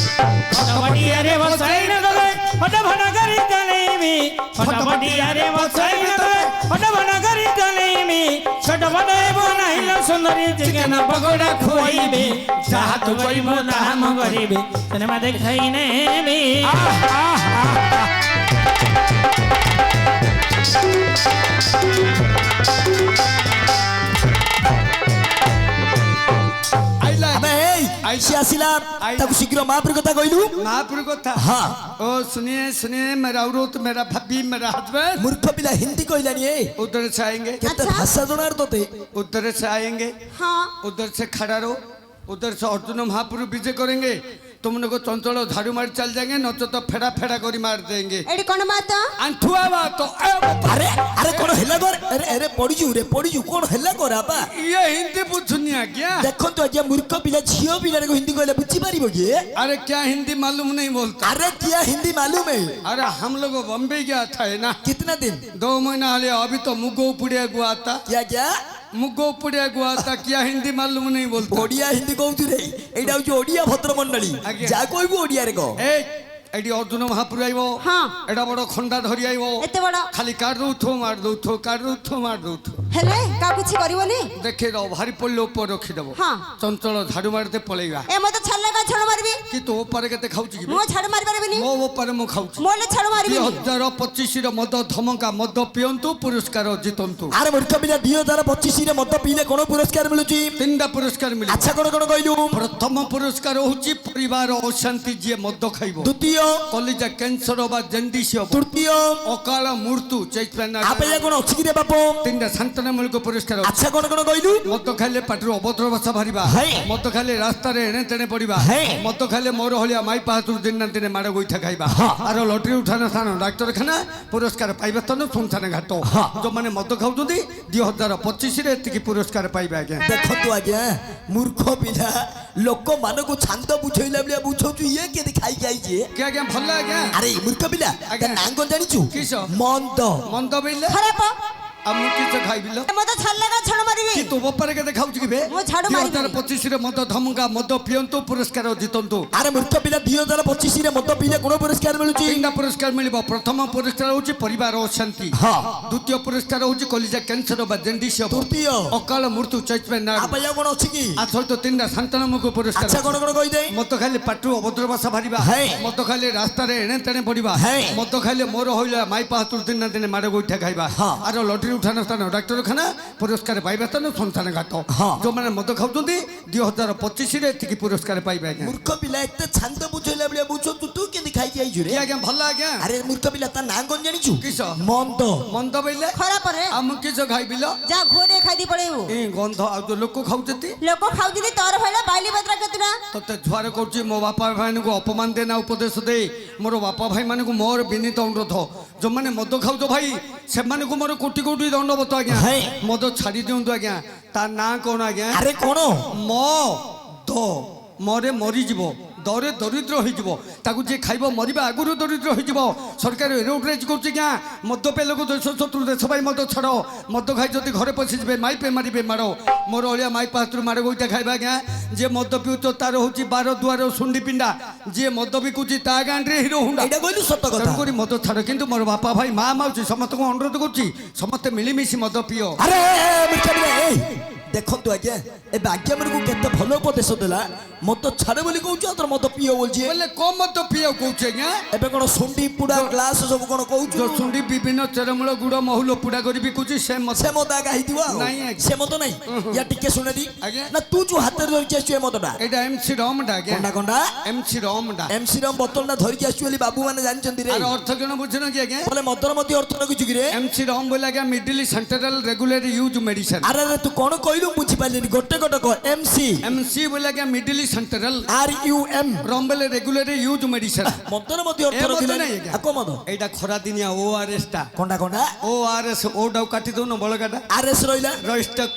फटाफटियारे बसाइन गले फटाफट करी चलेमी फटाफटियारे बसाइन गले फटाफट करी चलेमी छटपट बनाइल सुंदरी चिकन पकोड़ा खुआइबे जहाँ तू कइबो ताहा म गरिबे सिनेमा देखाइ नेबे ଆଇଲା ଆବେ ଏଇ ସିଏ ଆସିଲା ତାକୁ ଶୀଘ୍ର ମହାପୁର କଥା କହିଲୁ महापुर को था हाँ। ओ सुनिए सुनिए मेरा औरत मेरा भाभी मेरा हस्बैंड ମୂର୍ଖ ପିଲା ହିନ୍ଦୀ କହିଲାନି ଏ उधर से आएंगे କେତେ अच्छा। ଭାଷା ଜଣାର ତତେ उधर से आएंगे हाँ उधर से खड़ा रहो उधर से अर्जुन महापुर विजय करेंगे तुम लोग को चंचल झाड़ू मार चल जाएंगे न तो फेड़ा फेड़ा करी मार देंगे एडी कोन बात अंठुआ बात तो ଆରେ ଆରେ କଣ ହେଲା କର ଆରେ ଆରେ ପଡିଛୁ କଣ ହେଲା କର ଆପା ये हिंदी पूछनी क्या ଦେଖନ୍ତୁ ଆଜ୍ଞା ମୂର୍ଖ ପିଲା ଝିଅ ପିଲାକୁ ହିନ୍ଦୀ କହିଲେ ବୁଝିପାରିବ କି अरे क्या हिंदी मालूम नहीं बोलता अरे क्या हिंदी मालूम है अरे हम लोग बम्बई गया था है ना कितना दिन 2 महीना हाले अभी तो मुगो पुड़िया गुआ था क्या क्या मुगो पुड़िया गुआ था क्या हिंदी मालूम नहीं बोलता ओडिया हिंदी कहू रे एटा हूँ ओडिया भद्र मंडली आज्ञा। जा कहबू ओडिया रे कह ए एडी अर्जुन महापुर आइबो हाँ एडा बड़ खंडा धरी आइबो एते बड़ा खाली काट दउथो मार दउथो हेले का कुछ करबोनी देखे दो भारी पल्ले ऊपर रखी देबो हाँ। चंचल झाड़ू मारते पळेगा ए मते छल्ले का छड़ मारबी कि तो ऊपर केते खाउची कि मो छड़ मार परबेनी मो ऊपर मो खाउची मोले छड़ मारबी 2025 ର ମଦ ଧମକା ମଦ ପିଅନ୍ତୁ ପୁରସ୍କାର ଜିତନ୍ତୁ ଆରେ ମୂର୍ଖ ପିଲା 2025 ରେ ମଦ ପିଇଲେ କଣ ପୁରସ୍କାର ମିଳୁଛି 3ଟା ପୁରସ୍କାର ମିଳିବ ଆଚ୍ଛା କଣ କଣ କହିଲୁ ପ୍ରଥମ ପୁରସ୍କାର ହଉଛି ପରିବାର ଅଶାନ୍ତି ଯିଏ ମଦ ଖାଇବ ଦ୍ୱିତୀୟ କଲିଜା କ୍ୟାନ୍ସର ବା ଜେଣ୍ଡିସ୍ ହବ ତୃତୀୟ ଅକାଳ ମୃତ୍ୟୁ ଚୈତନ୍ୟ ଆପେ କଣ ଅଛି କି ରେ ବାପ 3ଟା ଶାନ୍ତନ ସାନ୍ତନାମୂଳକ ପୁରସ୍କାର ଅଛି। ଆଚ୍ଛା କଣ କହିଲୁ? ମଦ ଖାଇଲେ ପାଟିରୁ ଅଭଦ୍ର ଭାଷା ବାହାରିବା, ହେ। ମଦ ଖାଇଲେ ରାସ୍ତାରେ ଏଣେ ତେଣେ ପଡିବା, ହେ। ମଦ ଖାଇଲେ ମୋର ହଳିଆ ମାଇପା ହାତରୁ ଦିନ ନା ଦିନେ ମାଡ଼ ଗୋଇଠା ଖାଇବା, ହଁ। ଆର ଲଟେରୀ ଉଠାଣ ସ୍ଥାନ ଡାକ୍ତରଖାନା, ପୁରସ୍କାର ପାଇବା ସ୍ଥାନ ଶୂନଶାନ ଘାଟ। ହଁ। ଯୋଉମାନେ ମଦ ଖାଉଛନ୍ତି 2025ରେ ଏତିକି ପୁରସ୍କାର ପାଇବେ ଆଜ୍ଞା। ଦେଖନ୍ତୁ ଆଜ୍ଞା, ମୂର୍ଖ ପିଲା ଲୋକମାନଙ୍କୁ ଛାନ୍ଦ ବୁଝେଇଲା ଭଳିଆ ବୁଝଉଛୁ, ଇଏ କେମିତି ଖାଇକି ଆଇଛି? କି ଆଜ୍ଞା ଭଲ ଆଜ୍ଞା। ଆରେ ମୂର୍ଖ ପିଲା, ଆଜ୍ଞା। ତା ନାଁ କଣ ଜାଣିଛୁ? କିସ? ମନ୍ଦ। ମନ୍ଦ ବେଇଲେ ଖରାପ ଆଉ ମୁଁ କିସ ଖାଇବିଲ? ମତେ ଛାଡ଼ିଲେ କା ଛାଡ଼ ମାରିବି। କି ତୋ ବପାରେ କେତେ ଖାଉଛି କି ବେ? ମୁଁ ଝାଡୁ ମାରିବି। 2025ରେ ମଦ ଧମକା, ମଦ ପିଅନ୍ତୁ, ପୁରସ୍କାର ଜିତନ୍ତୁ। ଆରେ ମୂର୍ଖ ପିଲା, 2025ରେ ମଦ ପିଇଲେ କୋଣ ପୁରସ୍କାର ମିଳୁଛି? ତିନିଟା ପୁରସ୍କାର ମିଳିବ। ପ୍ରଥମ ପୁରସ୍କାର ହଉଛି ପରିବାର ଅଶାନ୍ତି, ହଁ। ଦ୍ୱିତୀୟ ପୁରସ୍କାର ହଉଛି କଲିଜା କ୍ୟାନ୍ସର ବା ଜେଣ୍ଡିସ୍ ହବ, ତୃତୀୟ ଅକାଳ ମୃତ୍ୟୁ ଚୈତ୍ୟ ନା ଆପଣ ଆଉ କଣ ଅଛି କି? ଆ ସହିତ ତିନିଟା ସାନ୍ତନାମୂଳକ ପୁରସ୍କାର ଆଚ୍ଛା ଅଛି। କଣ କହିଦେ? ମଦ ଖାଇଲେ ପାଟିରୁ ଅଭଦ୍ର ଭାଷା ବାହାରିବା, ହେ। ମଦ ଖାଇଲେ ରାସ୍ତାରେ ଏଣେ ତେଣେ ପଡିବା, ହେ। ମଦ ଖାଇଲେ ମୋର ହଇଲା ମାଇପା ହାତରୁ ଦିନ ନା ଦିନେ ମାଡ଼ ଗୋଇଠା ଖାଇବା, ହଁ। ଆର ଲଟେରୀ ଉଠାଣ ସ୍ଥାନ ଡାକ୍ତରଖାନା, ପୁରସ୍କାର ପାଇବା ସ୍ଥାନ ଶୂନଶାନ ଘାଟ। ହଁ। ଯୋଉମାନେ ମଦ ଖାଉଛନ୍ତି 2025ରେ ଏତିକି ପୁରସ୍କାର ପାଇବେ ଆଜ୍ଞା। ମୂର୍ଖ ପିଲା, ଏତେ ଛାନ୍ଦ ବୁଝେଇଲା ଭଳିଆ ବୁଝଉଛୁ, ତୁ କେମିତି ଖାଇକି ଆଇଛୁ ରେ? କି ଆଜ୍ଞା ଭଲ ଆଜ୍ଞା। ଆରେ ମୂର୍ଖ ପିଲା, ତା ନାଁ କଣ ଜାଣିଛୁ? କିସ? ମନ୍ଦ। ମନ୍ଦ ବେଇଲେ ଖରାପରେ ଆଉ ମୁଁ କିସ ଖାଇବିଲ? ଯା ଘୋରେ ଖାଇଦି ପଳେଇବୁ। ଏ ଗନ୍ଧ ଆଉ ଯୋଉ ଲୋକ ଖାଉଛନ୍ତି। ଲୋକ ଖାଉଛନ୍ତି ତୋର ଭଳିଆ ବାଇଲି ପତ୍ର କେତେଟା? ତତେ ଜୁହାର କରୁଛି, ମୋ ବାପା ଭାଇମାନଙ୍କୁ ଅପମାନ ଦେ ନା ଉପଦେଶ ଦେ। ମୋର ବାପା ଭାଇମାନଙ୍କୁ ମୋର ବିନୀତ ଅନୁରୋଧ, ଯୋଉମାନେ ମଦ ଖାଉଛ ଭାଇ ସେମାନଙ୍କୁ ମୋର କୋଟି କୋଟି ଦଣ୍ଡବତ ଆଜ୍ଞା। ହେ। ମଦ ଛାଡ଼ି ଦିଅନ୍ତୁ ଆଜ୍ଞା। ତା ନାଁ କଣ ଆଜ୍ଞା? ଆରେ କଣ? ଦ ମରେ ମରିଯିବ, ଦରେ ଦରିଦ୍ର ହେଇଯିବ। ତାକୁ ଯିଏ ଖାଇବ ମରିବା ଆଗରୁ ଦରିଦ୍ର ହେଇଯିବ। ସରକାର ଏରୋଡ୍ରେଜ୍ କରୁଛି ଆଜ୍ଞା। ମଦ ପେଲକୁ ଦେଶ ଶତ୍ରୁ ଦେଶ ପାଇଁ ମଦ ଛାଡ଼। ମଦ ଖାଇ ଯଦି ଘରେ ପଶିଯିବେ ମାଇପେ ମାରିବେ ମାଡ଼। ମୋର ଅଳିଆ ମାଇପା ହାତରୁ ମାଡ଼ ଗୋଇଠା ଖାଇବା ଆଜ୍ଞା। ଯିଏ ମଦ ପିଉଛ ତାର ହଉଛି ବାର ଦୁଆର ଶୁଣ୍ଡି ପିଣ୍ଡା, ଯିଏ ମଦ ବିକୁଛି ତା ଗାଁରେ ହିରୋ ହୁଣ୍ଡା। ଏଇଟା କହିଲୁ ସତ କଥା। ତେଣୁକରି ମଦ ଛାଡ଼। କିନ୍ତୁ ମୋର ବାପା ଭାଇ ମା ମାଉସୀ ସମସ୍ତଙ୍କୁ ଅନୁରୋଧ କରୁଛି, ସମସ୍ତେ ମିଳିମିଶି ମଦ ପିଅ। ଆରେ ମୂର୍ଖ ପିଲା, ଏଇ ଦେଖନ୍ତୁ ଆଜ୍ଞା, ଏବେ ଆଜ୍ଞା ଆମକୁ କେତେ ଭଲ ଉପଦେଶ ଦେଲା। ମଦ ଛାଡେ ବୋଲି କହୁଛୁ, ଆଉ ମଦ ପିଅ ବୋଲଛି। ବୋଲେ କମ ମଦ ପିଅ କହୁଛି ଆଜ୍ଞା। ଏବେ କଣ ଶୁଣ୍ଡି ପୁଡା ଗ୍ଲାସ ସବୁ କଣ କହୁଛୁ? ଯୋଉ ଶୁଣ୍ଡି ବିଭିନ୍ନ ଚେରମୂଳ ଗୁଡ଼ ମହୁଲ ପୁଡ଼ା କରି ବିକୁଛି ସେ ମଦ। ସେ ମଦ ଆଗା ହେଇଥିବ ଆଉ। ନାଇଁ ଆଜ୍ଞା। ସେ ମଦ ନାଇଁ। ୟା ଟିକେ ଶୁଣେଦି ଆଜ୍ଞା। ନା, ତୁ ଯୋଉ ହାତରେ ଧରିକି ଆସିଛୁ ଏ ମଦଟା, ଏଇଟା ଏମସି ରମଟା ଆଜ୍ଞା। କଣ୍ଡା କଣ୍ଡା ଏମସି ରମଟା। ଏମସି ର ବୋତଲଟା ଧରିକି ଆସିଛୁ ବୋଲି ବାବୁ ମାନେ ଜାଣିଛନ୍ତି ରେ। ଆର ଅର୍ଥ କଣ ବୁଝୁନ କି ଆଜ୍ଞା? ବୋଲେ ମଦର ମଧ୍ୟ ଅର୍ଥ ରଖିଛୁ କି ରେ? ଏମସି ରମ ବୋଲେ ଆଜ୍ଞା middle central regular use medicine. ଆରେ ଆରେ ତୁ କଣ କହିଲୁ ବୁଝିପାରିଲିନି, ଗୋଟେ ଗୋଟେ କହ। ଏମସି ଏମସି ବୋଲେ ଆଜ୍ଞା ମିଡିଲ ସେଣ୍ଟ୍ରାଲ, RUM ରମ ବୋଲେ ରେଗୁଲାର ୟୁଜ ମେଡିସିନ। ମଦର ମଧ୍ୟ ଏ ଅର୍ଥ ମଦ ରଖିଲା। ନାଇଁ ଆଜ୍ଞା। ଆଉ କୋଉ ମଦ? ଏଇଟା ଖରା ଦିନିଆ ORS ଟା। କଣ୍ଡା କଣ୍ଡା ORS ଓଟାକୁ କାଟି ଦଉନ ବଳକାଟା RS ରହିଲା। ରଇଷ୍ଟକ।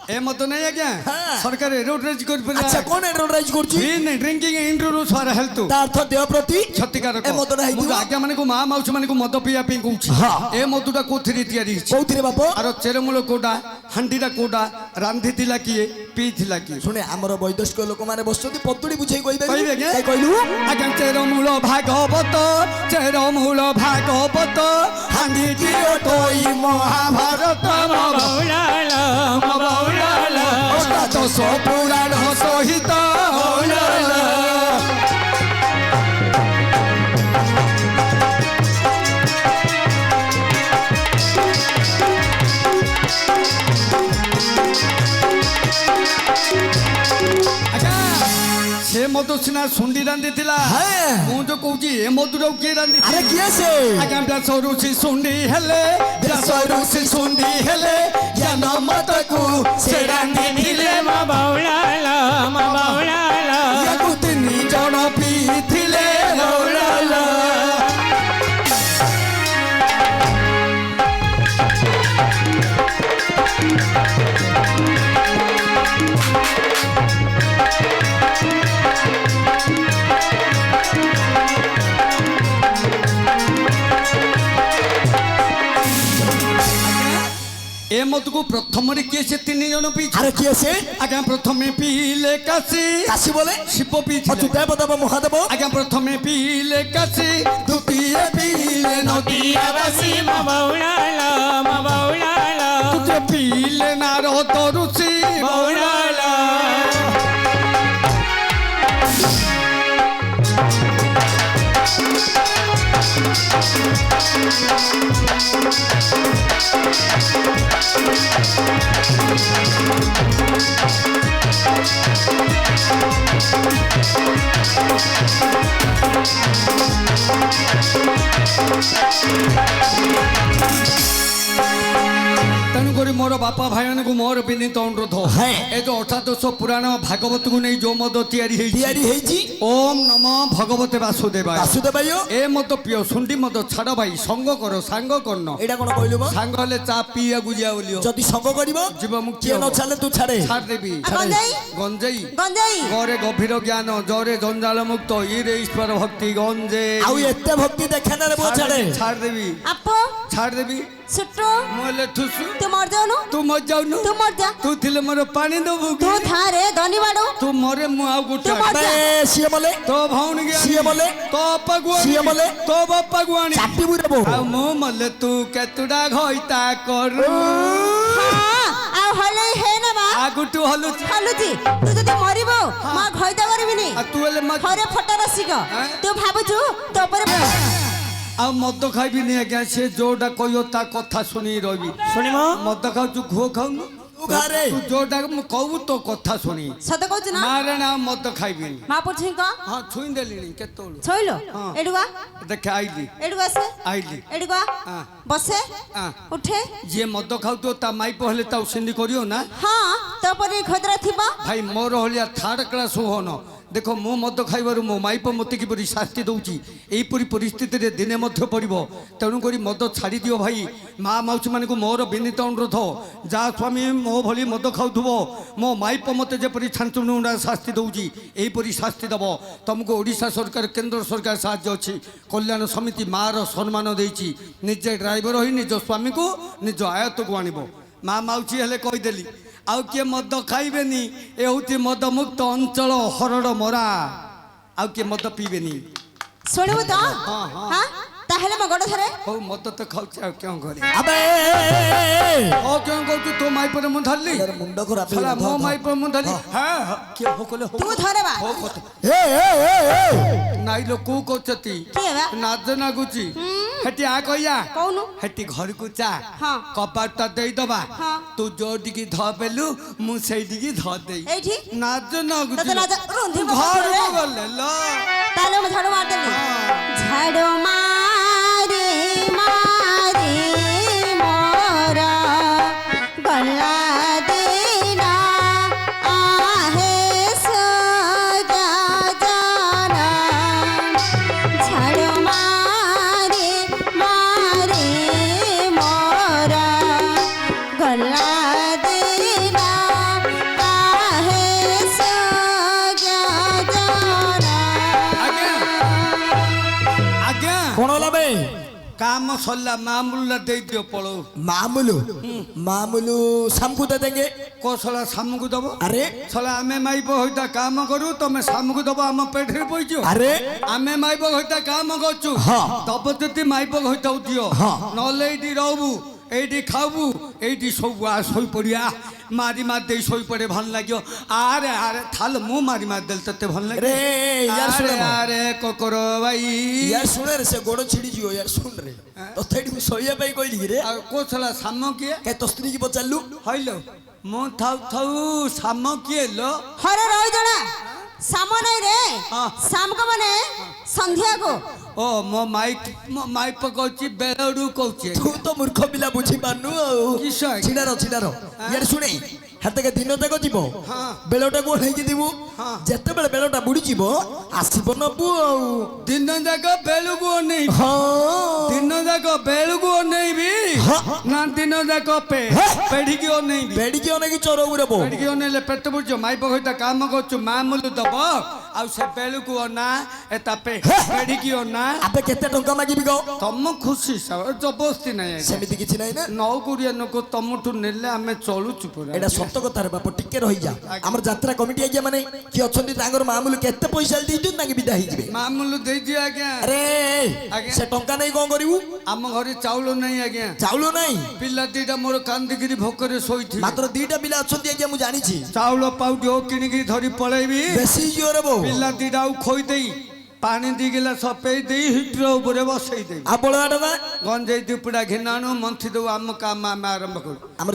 ଏ ମଦ ନାଇଁ ଆଜ୍ଞା। ହଁ। ସରକାର ଏରୋଡ୍ରେଜ୍ କରି ଆଚ୍ଛା କଣ ଏଡ୍ରୋଡ୍ରାଇଜ କରୁଛି? ଡ୍ରିଙ୍କିଂ ଇଣ୍ଡ୍ରୁସ୍ ଫର ହେଲ୍ଥ ତା ଅର୍ଥ ଦେହ ପ୍ରତି କ୍ଷତିକାରକ। ଏ ମଦଟା ହେଇଥିବ। ମୁଁ ଆଜ୍ଞା ମାନଙ୍କୁ ମା ମାଉସୀ ମାନଙ୍କୁ ମଦ ପିଇବା ପାଇଁ କହୁଛି। ହଁ। ଏ ମଦଟା କୋଉଥିରେ ତିଆରି ହେଇଛି? କୋଉଥିରେ ବାପ? ଆର ଚେରମୂଳ କୋଉଟା, ହାଣ୍ଡିଟା କୋଉଟା, ରାନ୍ଧିଥିଲା କିଏ, ପିଇଥିଲା କିଏ? ଶୁଣେ, ଆମର ବୈଦେଶିକ ଲୋକମାନେ ବସୁଛନ୍ତି, ପତୁଡି ବୁଝେଇ କହିବେ କହିପାରିବେ? ଆଜ୍ଞା। କାଇଁ କହିଲୁ? ଆଜ୍ଞା ଚେରମୂଳ ଭାଗବତ, ଚେରମୂଳ ଭାଗବତ, ହାଣ୍ଡିଟିଏ ତୋଇ ମହାଭାରତ ମବଉଳାଳ ମବଉଳାଳ ଅଷ୍ଟାଦଶ ପୁରାଣ ସହିତ ସେ ମଧୁ ସିନା ଶୁଣ୍ଡି ରାନ୍ଧିଥିଲା। ହଁ। ମୁଁ ଯୋଉ କହୁଛି ଏ ମଧୁଟାକୁ କିଏ ରାନ୍ଧି? ଆରେ କିଏ ସେ? ଆଜ୍ଞା ବ୍ୟାସ ଋଷି ଶୁଣ୍ଡି ହେଲେ, ବ୍ୟାସ ଋଷି ଶୁଣ୍ଡି ହେଲେ, ଜ୍ଞାନ ମତକୁ ସେ ରାନ୍ଧିଥିଲେ। ମବଉଳାଳ ମବଉଳାଳ ୟାକୁ 3 ଜଣ ପିଇଥିଲେ ମଉଳାଳ। ଏ ମଧୁକୁ ପ୍ରଥମରେ କିଏ ସେ 3 ଜଣ ପିଇଛି? ଆରେ କିଏ ସେ? ଆଜ୍ଞା ପ୍ରଥମେ ପିଇଲେ କାଶୀ, କାଶୀ ବୋଲେ ଶିବ ପିଇଥିଲେ। ଅଛୁ ଦେବଦେବ ମହାଦେବ। ଆଜ୍ଞା ପ୍ରଥମେ ପିଇଲେ କାଶୀ, ଦ୍ୱିତୀୟ ପିଇଲେ ନଦିଆବାସୀ, ମବଉଳାଳ ମବଉଳାଳ ତୃତୀୟ ପିଇଲେ ନାରଦ ଋଷି ମବଉଳାଳ ତେଣୁ ତେଣୁକରି ମୋର ବାପା ଭାଇମାନଙ୍କୁ ମୋର ବିନୀତ ଅନୁରୋଧ হ্যাঁ। ଏ ଯୋଉ ଅଷ୍ଟାଦଶ ପୁରାଣ ଭାଗବତକୁ ନେଇ ଯୋଉ ମଦ ତିଆରି ହେଇଛି ତିଆରି ହେଇଛି ଓମ୍ ନମ ଭଗବତେ ବାସୁଦେବାୟ ବାସୁଦେବ ଭାଇ ଏ ମଦ ପିଅ ସୁଣ୍ଡି ମଦ ଛାଡ ଭାଇ ସଙ୍ଗ କର ସାଙ୍ଗ କରନ ଏଇଟା କଣ କହିଲୁ ମ ସାଙ୍ଗ ହେଲେ ଚା ପିଇବାକୁ ଯିବା ବୋଲି ଯଦି ସଙ୍ଗ କରିବ ଜୀବ ମୁକ୍ତି କିଏ ନ ହବ। ଛାଡିଲେ ତୁ ଛାଡେ ଛାଡିଦେବି ଆଉ ଗଞ୍ଜେଇ ଗଞ୍ଜେଇ ଗଞ୍ଜେଇ ଗରେ ଗଭୀର ଜ୍ଞାନ ଜରେ ଜଞ୍ଜାଳ ମୁକ୍ତ ଇରେ ଈଶ୍ୱର ଭକ୍ତି ଗଞ୍ଜେଇ ଆଉ ଏତେ ଭକ୍ତି ଦେଖେ ନା ରେ ବୋ ଛାଡେ ଛାଡିଦେବି ଆପୁ ଛାଡିଦେବି ସୁଟୁ ମୁଁ ହେଲେ ଠୁସୁ ତୁ ମର ଯାଉନୁ ତୁ ମରିଯାଉନୁ ତୁ ମର ଯା ତୁ ଥିଲେ ମୋର ପାଣି ଦବୁ ତୁ କି ଥାରେ ଧନୀ ବାଡୁ ତୁ ମରେ ମୁଁ ଆଉ ଗୋଟେ ତୁ ମର ଯା ସିଏ ମଲେ ତୋ ଭଉଣୀ ସିଏ ବୋଲେ? ତୋ ବାପାକୁ ସିଏ ବୋଲେ? ତୋ ବାପାକୁ ଆଣି ଚାଟିବୁ ରେ ବୋ ଆଉ ମୁଁ ମଲେ ତୁ କେତୁଟା ଘଇତା କରୁ ହଁ ଆଉ ହଲେ ହେ ନା ବା ଆଗୁଟୁ ହଲୁଛି ହାଲୁଛି ତୁ ଯଦି ମରିବୁ ମୁଁ ଆଉ ଘଇତା କରିବିନି ଆଉ ତୁ ହେଲେ ଥରେ ଫଟା ରସିକ ଆଁ? ତୁ ଭାବୁଛୁ ତୋ ଉପରେ ଆଉ ମଦ ଖାଇବିନି ଆଜ୍ଞା ସେ ଯୋଉଟା କହିବ ତା କଥା ଶୁଣି ରହିବି ଶୁଣିମ ମଦ ଖାଉଛୁ ଘୁଅ ଖାଉନୁ ତୁ ଘରେ ତୁ ଯୋଉଟା ମୁଁ କହିବୁ ତୋ କଥା ଶୁଣି ସତ କହୁଛୁ ନା ମାରେଣା ଆଉ ମଦ ଖାଇବିନି ମା ପୁଛିଙ୍କ ହଁ ଛୁଇଁ ଦେଲିଣି କେତେବେଳୁ ଛୋଇଲୁ ହଁ। ଏଡୁଆ ଦେଖେ ଆଇଲି ଏଡୁଆ ଆସେ ଆଇଲି ଏଡୁଆ ହଁ। ବସେ ହଁ। ଉଠେ ଯିଏ ମଦ ଖାଉଥିବ ତା ମାଇପ ହେଲେ ତାକୁ ସେମିତି କରିବ ନା ହଁ ତୋ ପରେ ଖଦରା ଥିବ ଭାଇ ମୋର ଭଳିଆ ଥାର୍ଡ କ୍ଲାସ ହୁଅନ ଦେଖ ମୁଁ ମଦ ଖାଇବାରୁ ମୋ ମାଇପ ମୋତେ କିପରି ଶାସ୍ତି ଦେଉଛି ଏହିପରି ପରିସ୍ଥିତିରେ ଦିନେ ମଧ୍ୟ ପଡ଼ିବ ତେଣୁକରି ମଦ ଛାଡ଼ିଦିଅ ଭାଇ ମା ମାଉସୀମାନଙ୍କୁ ମୋର ବିନୀତ ଅନୁରୋଧ ଯାହା ସ୍ୱାମୀ ମୋ ଭଳି ମଦ ଖାଉଥିବ ମୋ ମାଇପ ମୋତେ ଯେପରି ଛାଞ୍ଚୁଣୁଡ଼ା ଶାସ୍ତି ଦେଉଛି ଏହିପରି ଶାସ୍ତି ଦେବ ତୁମକୁ ଓଡ଼ିଶା ସରକାର କେନ୍ଦ୍ର ସରକାର ସାହାଯ୍ୟ ଅଛି କଲ୍ୟାଣ ସମିତି ମାର ସମ୍ମାନ ଦେଇଛି ନିଜେ ଡ୍ରାଇଭର ହୋଇ ନିଜ ସ୍ୱାମୀକୁ ନିଜ ଆୟତ୍ତକୁ ଆଣିବ ମା ମାଉସୀ ହେଲେ କହିଦେଲି ଆଉ କିଏ ମଦ ଖାଇବେନି ଏ ହଉଛି ମଦ ମୁକ୍ତ ଅଞ୍ଚଳ ହରଡ଼ ମରା ଆଉ କିଏ ମଦ ପିଇବେନି ଶୁଣିବୁ ତ ହଁ, ହଁ। ହଁ ତାହେଲେ ମୋ ଗୋଡ଼ ଧରେ ହଉ ମଦ ତ ଖାଉଛି ଆଉ କେଉଁ ଘରେ ଆବେ ହଉ କେଉଁ କହୁଛୁ ତୋ ମାଇପରେ ମୁଁ ଧରିଲି ଆରେ ମୁଣ୍ଡ ଖରାପ ଶଳା ହେଇଗଲା, ମୋ ଧର, ଧର। ମାଇପରେ ମୁଁ ଧରିଲି ହଁ ହଁ, କିଏ ହଉ କଲେ ହଉ ତୁ ଧରେ ବା ହଉ କଥା ଏ ନାଇଁ ଲୋ କୋଉ କହୁଛନ୍ତି କିଏ ବା ନାଜ ନାଗୁଛି ହେଠି ଆ କହିଆ କହୁନୁ ହେଠି ଘରକୁ ଚା ହଁ। କବାଟଟା ଦେଇଦବା ହଁ। ତୁ ଯୋଉଠିକି ଧ ବେଲୁ ମୁଁ ସେଇଠିକି ଧ ଦେଇ ଏଇଠି ନାଜ ନାଗୁଛି ତତେ ନାଜ ରୁନ୍ଧି ଘରକୁ ଗଲେ ଲ ତାହେଲେ ମୁଁ ଝାଡୁ ମାରିଦେଲି ଝାଡୁ ମାରି ମାରି ମୋର ଗଲା ଦିନ ଆହେ ସଜନ ଝାଡୁ ମାରି ମାରି ମୋର ଗଲା ଦିନ ଆହେ ଆଜ୍ଞା କଣ ହେଲା ବେ କାମ ସରିଲା ମାମୁଲା ଦେଇଦିଅ ପଳଉ ମାମୁଲୁ ମାମୁଲୁ ସାମକୁ ଦେ ଦେंगे କୋଶଳା ସାମକୁ ଦବ ଆରେ ଶଳା ଆମେ ମାଇପ ହଇତା କାମ କରୁ ତମେ ସାମକୁ ଦବ ଆମ ପେଟରେ ପଇଛ ଆରେ ଆମେ ମାଇପ ହଇତା କାମ କରୁଛୁ ହଁ। ଦବ ଯଦି ମାଇପ ହଇତାଉ ଦିଅ ହଁ। ନହେଲେ ଏଇଠି ରହିବୁ ଏଇଠି ଖାଇବୁ ଏଇଠି ଶୋଇବୁ ଆ ଶୋଇ ପଡ଼ିଆ ମାରି ମାରି ଦେଇ ଶୋଇ ପଡ଼େ ଭଲ ଲାଗିବ ଆରେ ଆରେ ଥାଲ ମୁଁ ମାରି ମାରି ଦେଲେ ତତେ ଭଲ ରେ ଲାଗେ ୟାର ଶୁଣ ଆରେ ଆରେ କକର ଭାଇ ୟାର ଶୁଣ ରେ ସେ ଗୋଡ଼ ଛିଡ଼ି ଯିବ ୟାର ଶୁଣ ରେ ତତେ ଏଠି ମୁଁ ଶୋଇବା ପାଇଁ କହିଲି କି ରେ ଆଉ କୋଶଳା ସାମ କିଏ କାଇଁ ତୋ ସ୍ତ୍ରୀ କି ପଚାରିଲୁ ହଇଲ ମୁଁ ଥାଉ ଥାଉ ସାମ କିଏ ଲୋ ହରେ ରହି ଜଣା ସାମ ନାଇଁ ରେ ହଁ। ସାମକ ମାନେ ସନ୍ଧ୍ୟାକୁ ଓ ମୋ ମାଇପ କହୁଛି ବେଳରୁ କହୁଛି ତୁ ତ ମୂର୍ଖ ପିଲା ବୁଝି ପାରୁନୁ ଆଉ କିସ ଆଜ୍ଞା? ଛିଡ଼ାର ଛିଡ଼ାର ୟାର ଶୁଣେ ହାତକେ ଦିନ ଯାକ ଯିବ ହଁ। ବେଳଟାକୁ ନେଇକି ଯିବୁ ହଁ। ଯେତେବେଳେ ବେଳଟା ବୁଡ଼ିଯିବ ଆସିବ ନବୁ ଆଉ ଦିନ ଯାକ ବେଳକୁ ଅନେଇବି ହଁ ଦିନ ଯାକ ବେଳକୁ ଅନେଇବି ହଁ। ନା ଦିନ ଯାକ ହଁ। ପେଢିକି ଅନେଇବି ବେଡ଼ିକି ଅନେଇକି ଚରଉ ରେ ବୋ ପେଢିକି ଅନେଇଲେ ପେଟ ବୁଝିବ ମାଇପ ସହିତ କାମ କରୁଛୁ ମାମୁଲୁ ଦବ ଆଉ ସେ ବେଳକୁ ଅନା ଏତା ପେଢିକି ଅନା ଆବେ କେତେ ଟଙ୍କା ମାଗିବି ଗ ତମ ଖୁସି ସାବ ଜବରଦସ୍ତି ନାହିଁ ଆଜ୍ଞା। ସେମିତି କିଛି ନାହିଁ ନା ନौ କୋଡ଼ିଏ ଲୋକ ତମଠୁ ନେଲେ ଆମେ ଚଳୁଛୁ ପୁରା ଏଇଟା ସତ କଥା ରେ ବାପ ଟିକେ ରହିଯା ଆମର ଯାତ୍ରା କମିଟି ଆଜ୍ଞା ମାନେ କିଏ ଅଛନ୍ତି ତାଙ୍କର ମାମୁଲୁ କେତେ ପଇସା ଦେଇଛନ୍ତି ତାଙ୍କେ ବିଦା ହେଇଯିବେ ମାମୁଲୁ ଦେଇଦିଅ ଆଜ୍ଞା ଆରେ ଆଜ୍ଞା। ସେ ଟଙ୍କା ନେଇ କଣ କରିବୁ ଆମ ଘରେ ଚାଉଳ ନାହିଁ ଆଜ୍ଞା ଚାଉଳ ନାହିଁ ପିଲା ଦିଟା ମୋର କାନ୍ଦିକିରି ଭୋକରେ ଶୋଇଥିବେ ମାତ୍ର ଦିଟା ପିଲା ଅଛନ୍ତି ଆଜ୍ଞା ମୁଁ ଜାଣିଛି ଚାଉଳ ପାଉଟି ହଉ କିଣିକି ଧରି ପଳେଇବି ବେଶୀ ଜୋରେ ବୋ ପିଲା ଦିଟା ଆଉ ଖୋଇ ଦେଇ ପାଣି ଦି ଗିଲା ସପେଇ ଦେଇ ହିଟର ଉପରେ ବସେଇ ଦେବି ଆଉ ବଳଗାଟା ନା ଗଞ୍ଜେଇ ଦୁପୁଡ଼ା ଘିନାଣୁ ମନ୍ଥି ଦେବୁ ଆମ କାମ ଆମେ ଆରମ୍ଭ କରୁ ଆମର